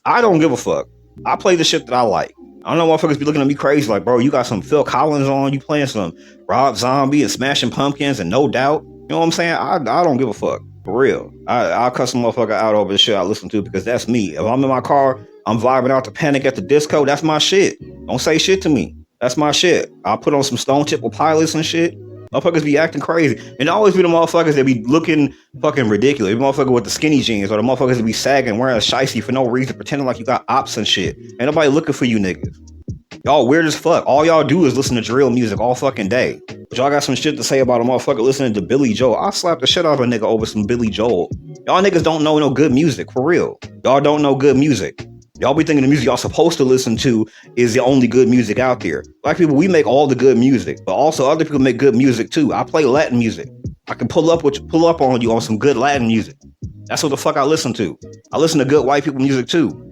I don't give a fuck. I play the shit that I like. I don't know motherfuckers be looking at me crazy like, bro, you got some Phil Collins on, you playing some Rob Zombie and Smashing Pumpkins and No Doubt. You know what I'm saying? I don't give a fuck. For real. I'll cuss some motherfucker out over the shit I listen to because that's me. If I'm in my car, I'm vibing out to Panic at the Disco, that's my shit. Don't say shit to me. That's my shit. I'll put on some Stone Temple Pilots and shit. Motherfuckers be acting crazy. And always be the motherfuckers that be looking fucking ridiculous. The motherfucker with the skinny jeans or the motherfuckers that be sagging, wearing a shiesty for no reason, pretending like you got ops and shit. Ain't nobody looking for you niggas. Y'all weird as fuck. All y'all do is listen to drill music all fucking day. Y'all got some shit to say about a motherfucker listening to Billy Joel. I'll slap the shit out of a nigga over some Billy Joel. Y'all niggas don't know no good music, for real. Y'all don't know good music. Y'all be thinking the music y'all supposed to listen to is the only good music out there. Black people, we make all the good music, but also other people make good music too. I play Latin music. I can pull up on you on some good Latin music. That's what the fuck I listen to. I listen to good white people music too.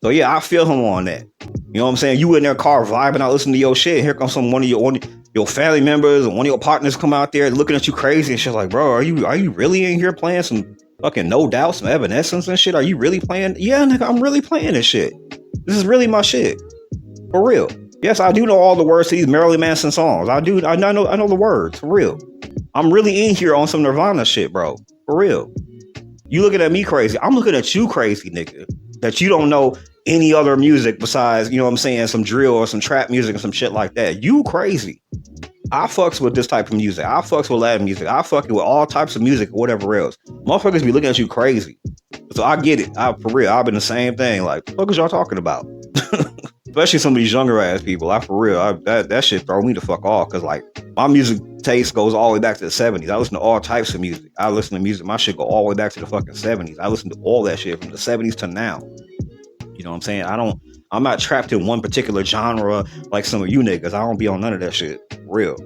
So yeah, I feel him on that. You know what I'm saying? You in their car vibing out listening to your shit. Here comes one of your family members or one of your partners come out there looking at you crazy and shit like, bro, are you really in here playing some fucking No Doubt, some Evanescence and shit? Are you really playing? Yeah, nigga, I'm really playing this shit. This is really my shit. For real. Yes, I do know all the words to these Marilyn Manson songs. I know the words, for real. I'm really in here on some Nirvana shit, bro. For real. You looking at me crazy. I'm looking at you crazy, nigga. That you don't know any other music besides, you know what I'm saying, some drill or some trap music and some shit like that. You crazy. I fucks with this type of music. I fucks with Latin music. I fucking with all types of music or whatever else. Motherfuckers be looking at you crazy. So I get it. For real, I've been the same thing. Like, what is y'all talking about? Especially some of these younger ass people. For real, that shit throw me the fuck off. Cause like my music taste goes all the way back to the 70s. I listen to all types of music. I listen to music. My shit go all the way back to the fucking 70s. I listen to all that shit from the 70s to now. You know what I'm saying? I'm not trapped in one particular genre like some of you niggas. I don't be on none of that shit. Real.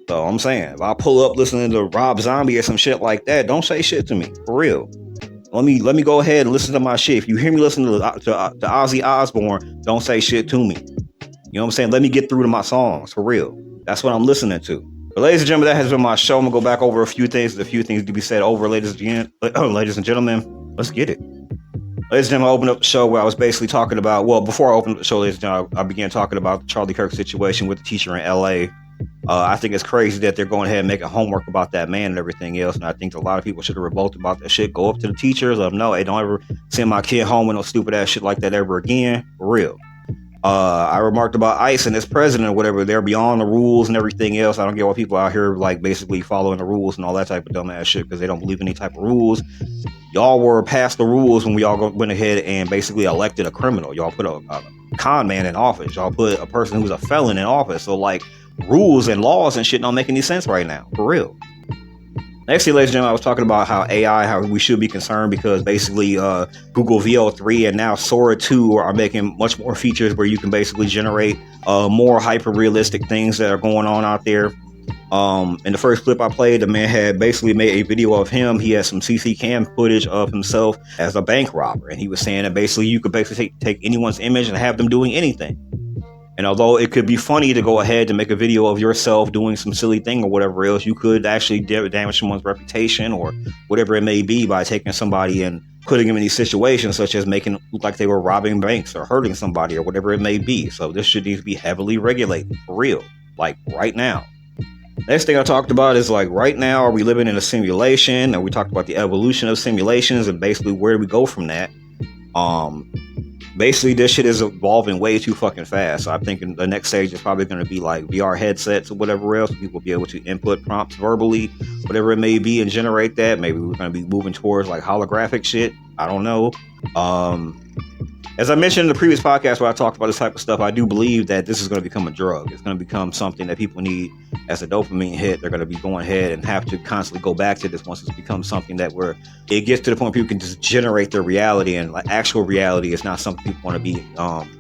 So I'm saying, if I pull up listening to Rob Zombie or some shit like that, don't say shit to me. For real. Let me go ahead and listen to my shit. If you hear me listening to Ozzy Osbourne, don't say shit to me. You know what I'm saying? Let me get through to my songs. For real. That's what I'm listening to. But ladies and gentlemen, that has been my show. I'm going to go back over a few things. There's a few things to be said over, ladies and gentlemen. Let's get it. Ladies and gentlemen, I opened up the show where I was basically talking about, well, before I opened up the show, ladies and gentlemen, I began talking about the Charlie Kirk situation with the teacher in LA. I think it's crazy that they're going ahead and making homework about that man and everything else. And I think a lot of people should have revolted about that shit. Go up to the teachers, let them know, hey, don't ever send my kid home with no stupid ass shit like that ever again. For real. I remarked about ICE and its president or whatever. They're beyond the rules and everything else. I don't get why people out here like basically following the rules and all that type of dumbass shit because they don't believe in any type of rules. Y'all were past the rules when we all went ahead and basically elected a criminal. Y'all put a con man in office. Y'all put a person who's a felon in office. So like rules and laws and shit don't make any sense right now. For real. Next thing, ladies and gentlemen, I was talking about how we should be concerned because basically Google VO3 and now Sora 2 are making much more features where you can basically generate more hyper-realistic things that are going on out there. In the first clip I played, the man had basically made a video of him. He had some CC cam footage of himself as a bank robber. And he was saying that basically you could basically take anyone's image and have them doing anything. And although it could be funny to go ahead and make a video of yourself doing some silly thing or whatever else, you could actually damage someone's reputation or whatever it may be by taking somebody and putting them in these situations, such as making it look like they were robbing banks or hurting somebody or whatever it may be. So this should need to be heavily regulated for real, like right now. Next thing I talked about is like right now, are we living in a simulation? And we talked about the evolution of simulations and basically where do we go from that? Basically, this shit is evolving way too fucking fast. So I'm thinking the next stage is probably going to be like VR headsets or whatever else. People will be able to input prompts verbally, whatever it may be, and generate that. Maybe we're going to be moving towards like holographic shit. I don't know. As I mentioned in the previous podcast where I talked about this type of stuff, I do believe that this is going to become a drug. It's going to become something that people need as a dopamine hit. They're going to be going ahead and have to constantly go back to this once it's become something that where it gets to the point where people can just generate their reality, and like actual reality is not something people want to be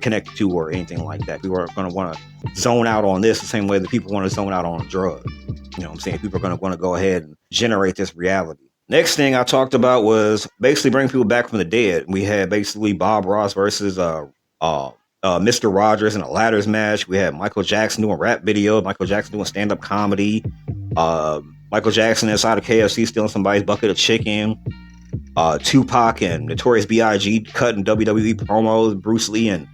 connected to or anything like that. People are going to want to zone out on this the same way that people want to zone out on a drug. You know what I'm saying? People are going to want to go ahead and generate this reality. Next thing I talked about was basically bringing people back from the dead. We had basically Bob Ross versus Mr. Rogers in a ladders match. We had Michael Jackson doing rap video, Michael Jackson doing stand-up comedy, Michael Jackson inside of KFC stealing somebody's bucket of chicken, Tupac and Notorious B.I.G. cutting WWE promos, Bruce Lee and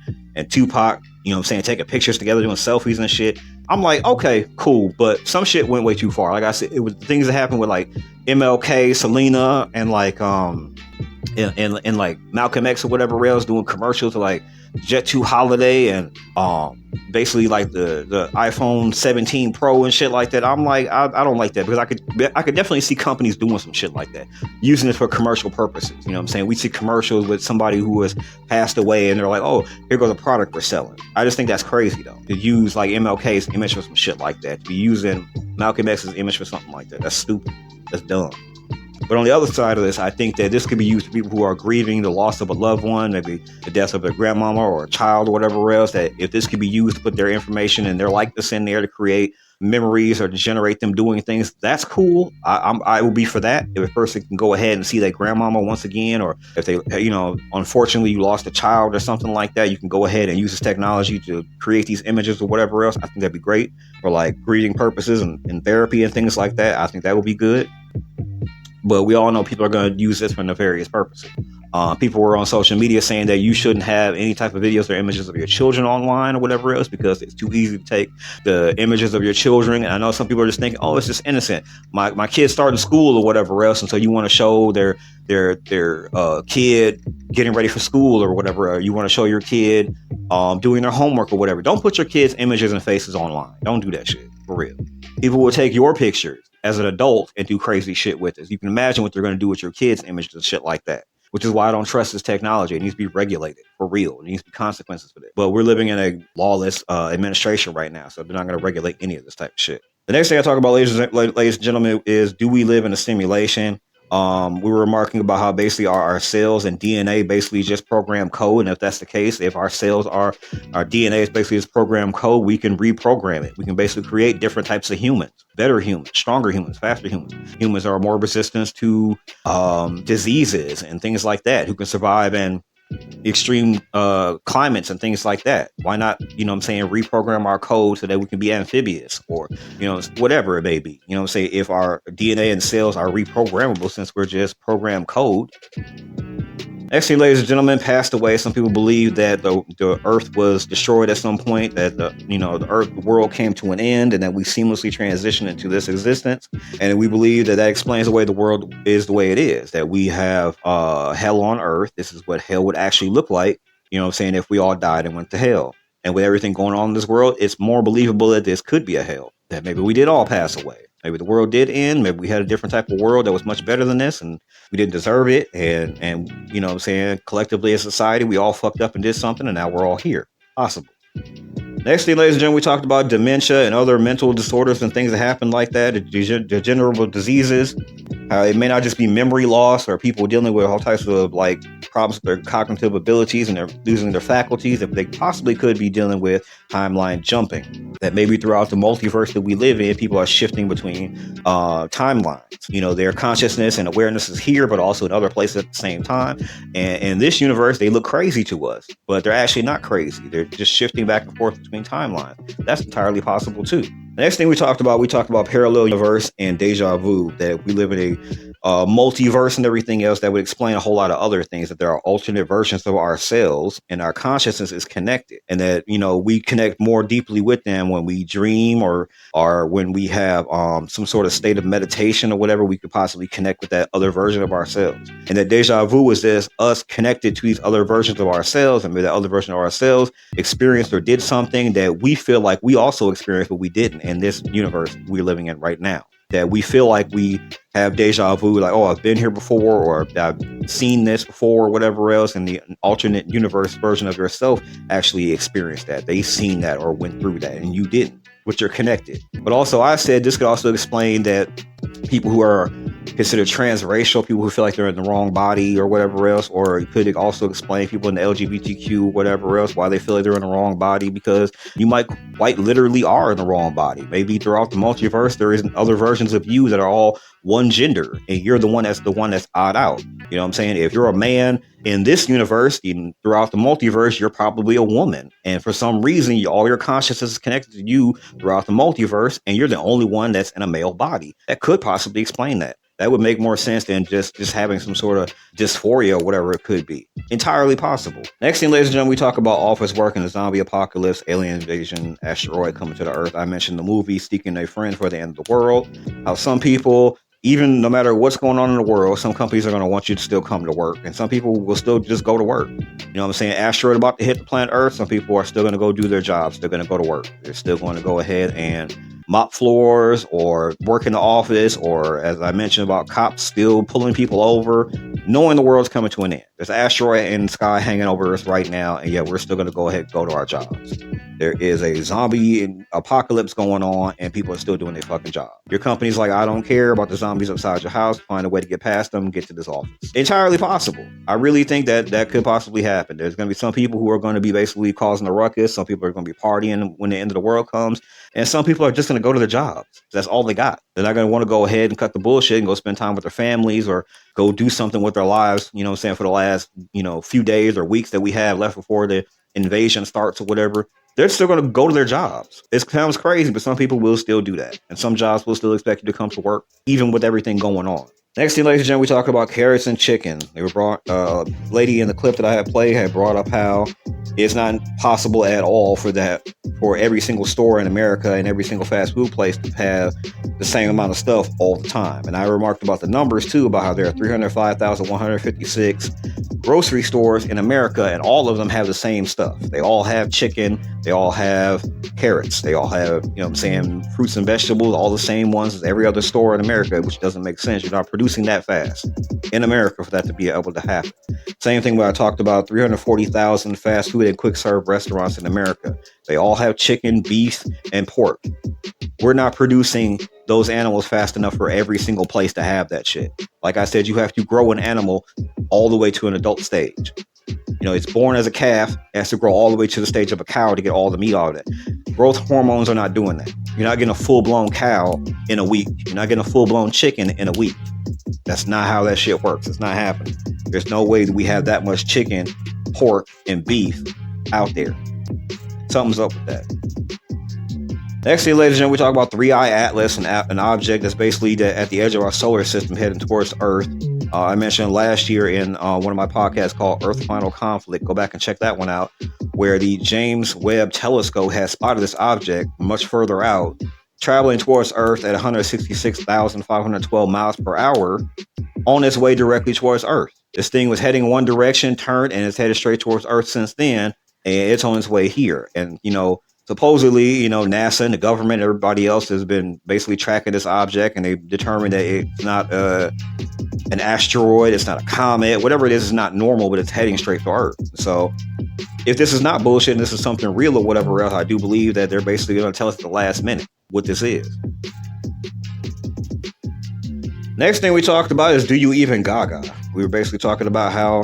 Tupac, you know what I'm saying, taking pictures together, doing selfies and shit. I'm like, okay, cool, but some shit went way too far. Like I said, it was things that happened with like MLK, Selena, and like and like Malcolm X or whatever else doing commercials to like Jet 2 Holiday and basically like the iPhone 17 Pro and shit like that. I'm like, I don't like that, because I could definitely see companies doing some shit like that, using it for commercial purposes. You know what I'm saying? We see commercials with somebody who has passed away and they're like, oh, here goes a product we're selling. I just think that's crazy though, to use like MLK's image for some shit like that, to be using Malcolm X's image for something like that. That's stupid. That's dumb. But on the other side of this, I think that this could be used for people who are grieving the loss of a loved one, maybe the death of a grandmama or a child or whatever else, that if this could be used to put their information and their likeness in there to create memories or to generate them doing things, that's cool. I will be for that. If a person can go ahead and see their grandmama once again, or if they, unfortunately you lost a child or something like that, you can go ahead and use this technology to create these images or whatever else. I think that'd be great for like grieving purposes and therapy and things like that. I think that would be good. But we all know people are going to use this for nefarious purposes. People were on social media saying that you shouldn't have any type of videos or images of your children online or whatever else, because it's too easy to take the images of your children. And I know some people are just thinking, oh, it's just innocent. My kid's starting school or whatever else, and so you want to show their kid getting ready for school or whatever. Or you want to show your kid doing their homework or whatever. Don't put your kids' images and faces online. Don't do that shit, for real. People will take your pictures as an adult and do crazy shit with it. You can imagine what they're going to do with your kids' images and shit like that, which is why I don't trust this technology. It needs to be regulated for real. There needs to be consequences for this. But we're living in a lawless administration right now, so they're not going to regulate any of this type of shit. The next thing I talk about, ladies and gentlemen, is, do we live in a simulation? We were remarking about how basically our cells and DNA basically just program code. And if that's the case, if our cells our DNA is basically just program code, we can reprogram it. We can basically create different types of humans, better humans, stronger humans, faster humans. Humans are more resistant to diseases and things like that, who can survive in extreme climates and things like that. Why not, reprogram our code so that we can be amphibious, or, whatever it may be. If our DNA and cells are reprogrammable, since we're just program code. Next thing, ladies and gentlemen, passed away. Some people believe that the earth was destroyed at some point, that the world came to an end, and that we seamlessly transitioned into this existence. And we believe that explains the way the world is the way it is, that we have hell on earth. This is what hell would actually look like, if we all died and went to hell. And with everything going on in this world, it's more believable that this could be a hell, that maybe we did all pass away. Maybe the world did end. Maybe we had a different type of world that was much better than this, and we didn't deserve it. And collectively as a society, we all fucked up and did something, and now we're all here. Possible. Next thing, ladies and gentlemen, we talked about dementia and other mental disorders and things that happen like that, degenerative diseases. It may not just be memory loss, or people dealing with all types of like problems with their cognitive abilities and they're losing their faculties. If they possibly could be dealing with timeline jumping, that maybe throughout the multiverse that we live in, people are shifting between timelines. Their consciousness and awareness is here, but also in other places at the same time. And in this universe, they look crazy to us, but they're actually not crazy. They're just shifting back and forth between timelines. That's entirely possible too. The next thing we talked about parallel universe and deja vu, that we live in a multiverse and everything else. That would explain a whole lot of other things, that there are alternate versions of ourselves and our consciousness is connected, and that, we connect more deeply with them when we dream or when we have some sort of state of meditation or whatever. We could possibly connect with that other version of ourselves, and that deja vu is this us connected to these other versions of ourselves, and maybe that other version of ourselves experienced or did something that we feel like we also experienced, but we didn't in this universe we're living in right now. That we feel like we have deja vu, like, oh, I've been here before, or I've seen this before, or whatever else, and the alternate universe version of yourself actually experienced that. They seen that or went through that, and you didn't, but you're connected. But also, I said this could also explain that people who are considered transracial, people who feel like they're in the wrong body or whatever else, or it could also explain people in the LGBTQ, whatever else, why they feel like they're in the wrong body, because you might quite literally are in the wrong body. Maybe throughout the multiverse, there isn't other versions of you that are all one gender, and you're the one that's odd out. You know what I'm saying? If you're a man in this universe, even throughout the multiverse, you're probably a woman. And for some reason, all your consciousness is connected to you throughout the multiverse, and you're the only one that's in a male body. That could possibly explain that. That would make more sense than just having some sort of dysphoria or whatever it could be. Entirely possible. Next thing, ladies and gentlemen, we talk about office work and the zombie apocalypse, alien invasion, asteroid coming to the Earth. I mentioned the movie Seeking a Friend for the End of the World. How some people, even no matter what's going on in the world, some companies are going to want you to still come to work, and some people will still just go to work. You know what I'm saying? Asteroid about to hit the planet Earth. Some people are still going to go do their jobs. They're going to go to work. They're still going to go ahead and mop floors or work in the office, or as I mentioned about cops still pulling people over, knowing the world's coming to an end. There's an asteroid in the sky hanging over us right now, and yet we're still going to go ahead and go to our jobs. There is a zombie apocalypse going on, and people are still doing their fucking job. Your company's like, I don't care about the zombies outside your house. Find a way to get past them, get to this office. Entirely possible. I really think that could possibly happen. There's going to be some people who are going to be basically causing a ruckus. Some people are going to be partying when the end of the world comes. And some people are just going to go to their jobs. That's all they got. They're not going to want to go ahead and cut the bullshit and go spend time with their families or go do something with their lives, you know what I'm saying, for the last, few days or weeks that we have left before the invasion starts or whatever. They're still going to go to their jobs. It sounds crazy, but some people will still do that. And some jobs will still expect you to come to work, even with everything going on. Next thing, ladies and gentlemen, we talk about carrots and chicken. They were brought, lady in the clip that I had played had brought up how it's not possible at all for every single store in America and every single fast food place to have the same amount of stuff all the time. And I remarked about the numbers too, about how there are 305,156 grocery stores in America, and all of them have the same stuff. They all have chicken, they all have carrots, they all have, fruits and vegetables, all the same ones as every other store in America, which doesn't make sense. You're not producing that fast in America for that to be able to happen. Same thing when I talked about 340,000 fast food and quick serve restaurants in America. They all have chicken, beef, and pork. We're not producing those animals fast enough for every single place to have that shit. Like I said, you have to grow an animal all the way to an adult stage. It's born as a calf, it has to grow all the way to the stage of a cow to get all the meat out of it. Growth hormones are not doing that. You're not getting a full-blown cow in a week. You're not getting a full-blown chicken in a week. That's not how that shit works. It's not happening. There's no way that we have that much chicken, pork, and beef out there. Something's up with that. Next thing, ladies and gentlemen, we talk about 3i Atlas, an object that's basically at the edge of our solar system heading towards Earth. I mentioned last year in one of my podcasts called Earth Final Conflict. Go back and check that one out, where the James Webb Telescope has spotted this object much further out, traveling towards Earth at 166,512 miles per hour on its way directly towards Earth. This thing was heading one direction, turned, and it's headed straight towards Earth since then, and it's on its way here. And, supposedly, NASA and the government, everybody else has been basically tracking this object, and they've determined that it's not an asteroid, it's not a comet, whatever it is not normal, but it's heading straight to Earth. So if this is not bullshit and this is something real or whatever else, I do believe that they're basically going to tell us at the last minute what this is. Next thing we talked about is, do you even gaga? We were basically talking about how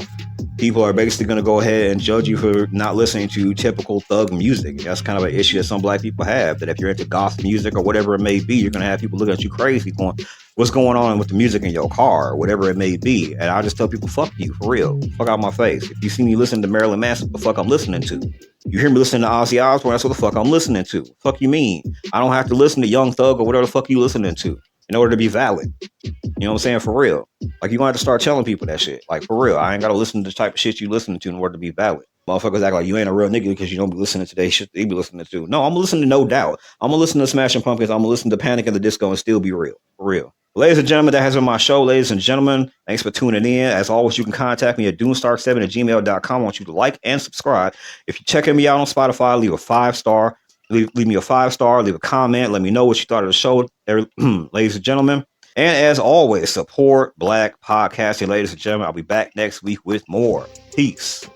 people are basically going to go ahead and judge you for not listening to typical thug music. That's kind of an issue that some black people have, that if you're into goth music or whatever it may be, you're going to have people looking at you crazy going, what's going on with the music in your car or whatever it may be. And I just tell people, fuck you, for real. Fuck out my face. If you see me listening to Marilyn Manson, what the fuck I'm listening to? You hear me listening to Ozzy Osbourne, that's what the fuck I'm listening to. Fuck you mean? I don't have to listen to Young Thug or whatever the fuck you listening to in order to be valid. You know what I'm saying? For real. Like, you're going to have to start telling people that shit. Like, for real. I ain't got to listen to the type of shit you listening to in order to be valid. Motherfuckers act like you ain't a real nigga because you don't be listening to that shit they be listening to. No, I'm going to listen to No Doubt. I'm going to listen to Smashing Pumpkins. I'm going to listen to Panic at the Disco and still be real. For real. Ladies and gentlemen, that has been my show. Ladies and gentlemen, thanks for tuning in. As always, you can contact me at doonstar7@gmail.com. I want you to like and subscribe. If you're checking me out on Spotify, leave a 5-star. Leave me a 5-star. Leave a comment. Let me know what you thought of the show, ladies and gentlemen. And as always, support Black podcasting, ladies and gentlemen. I'll be back next week with more. Peace.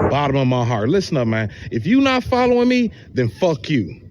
Bottom of my heart. Listen up, man. If you not following me, then fuck you.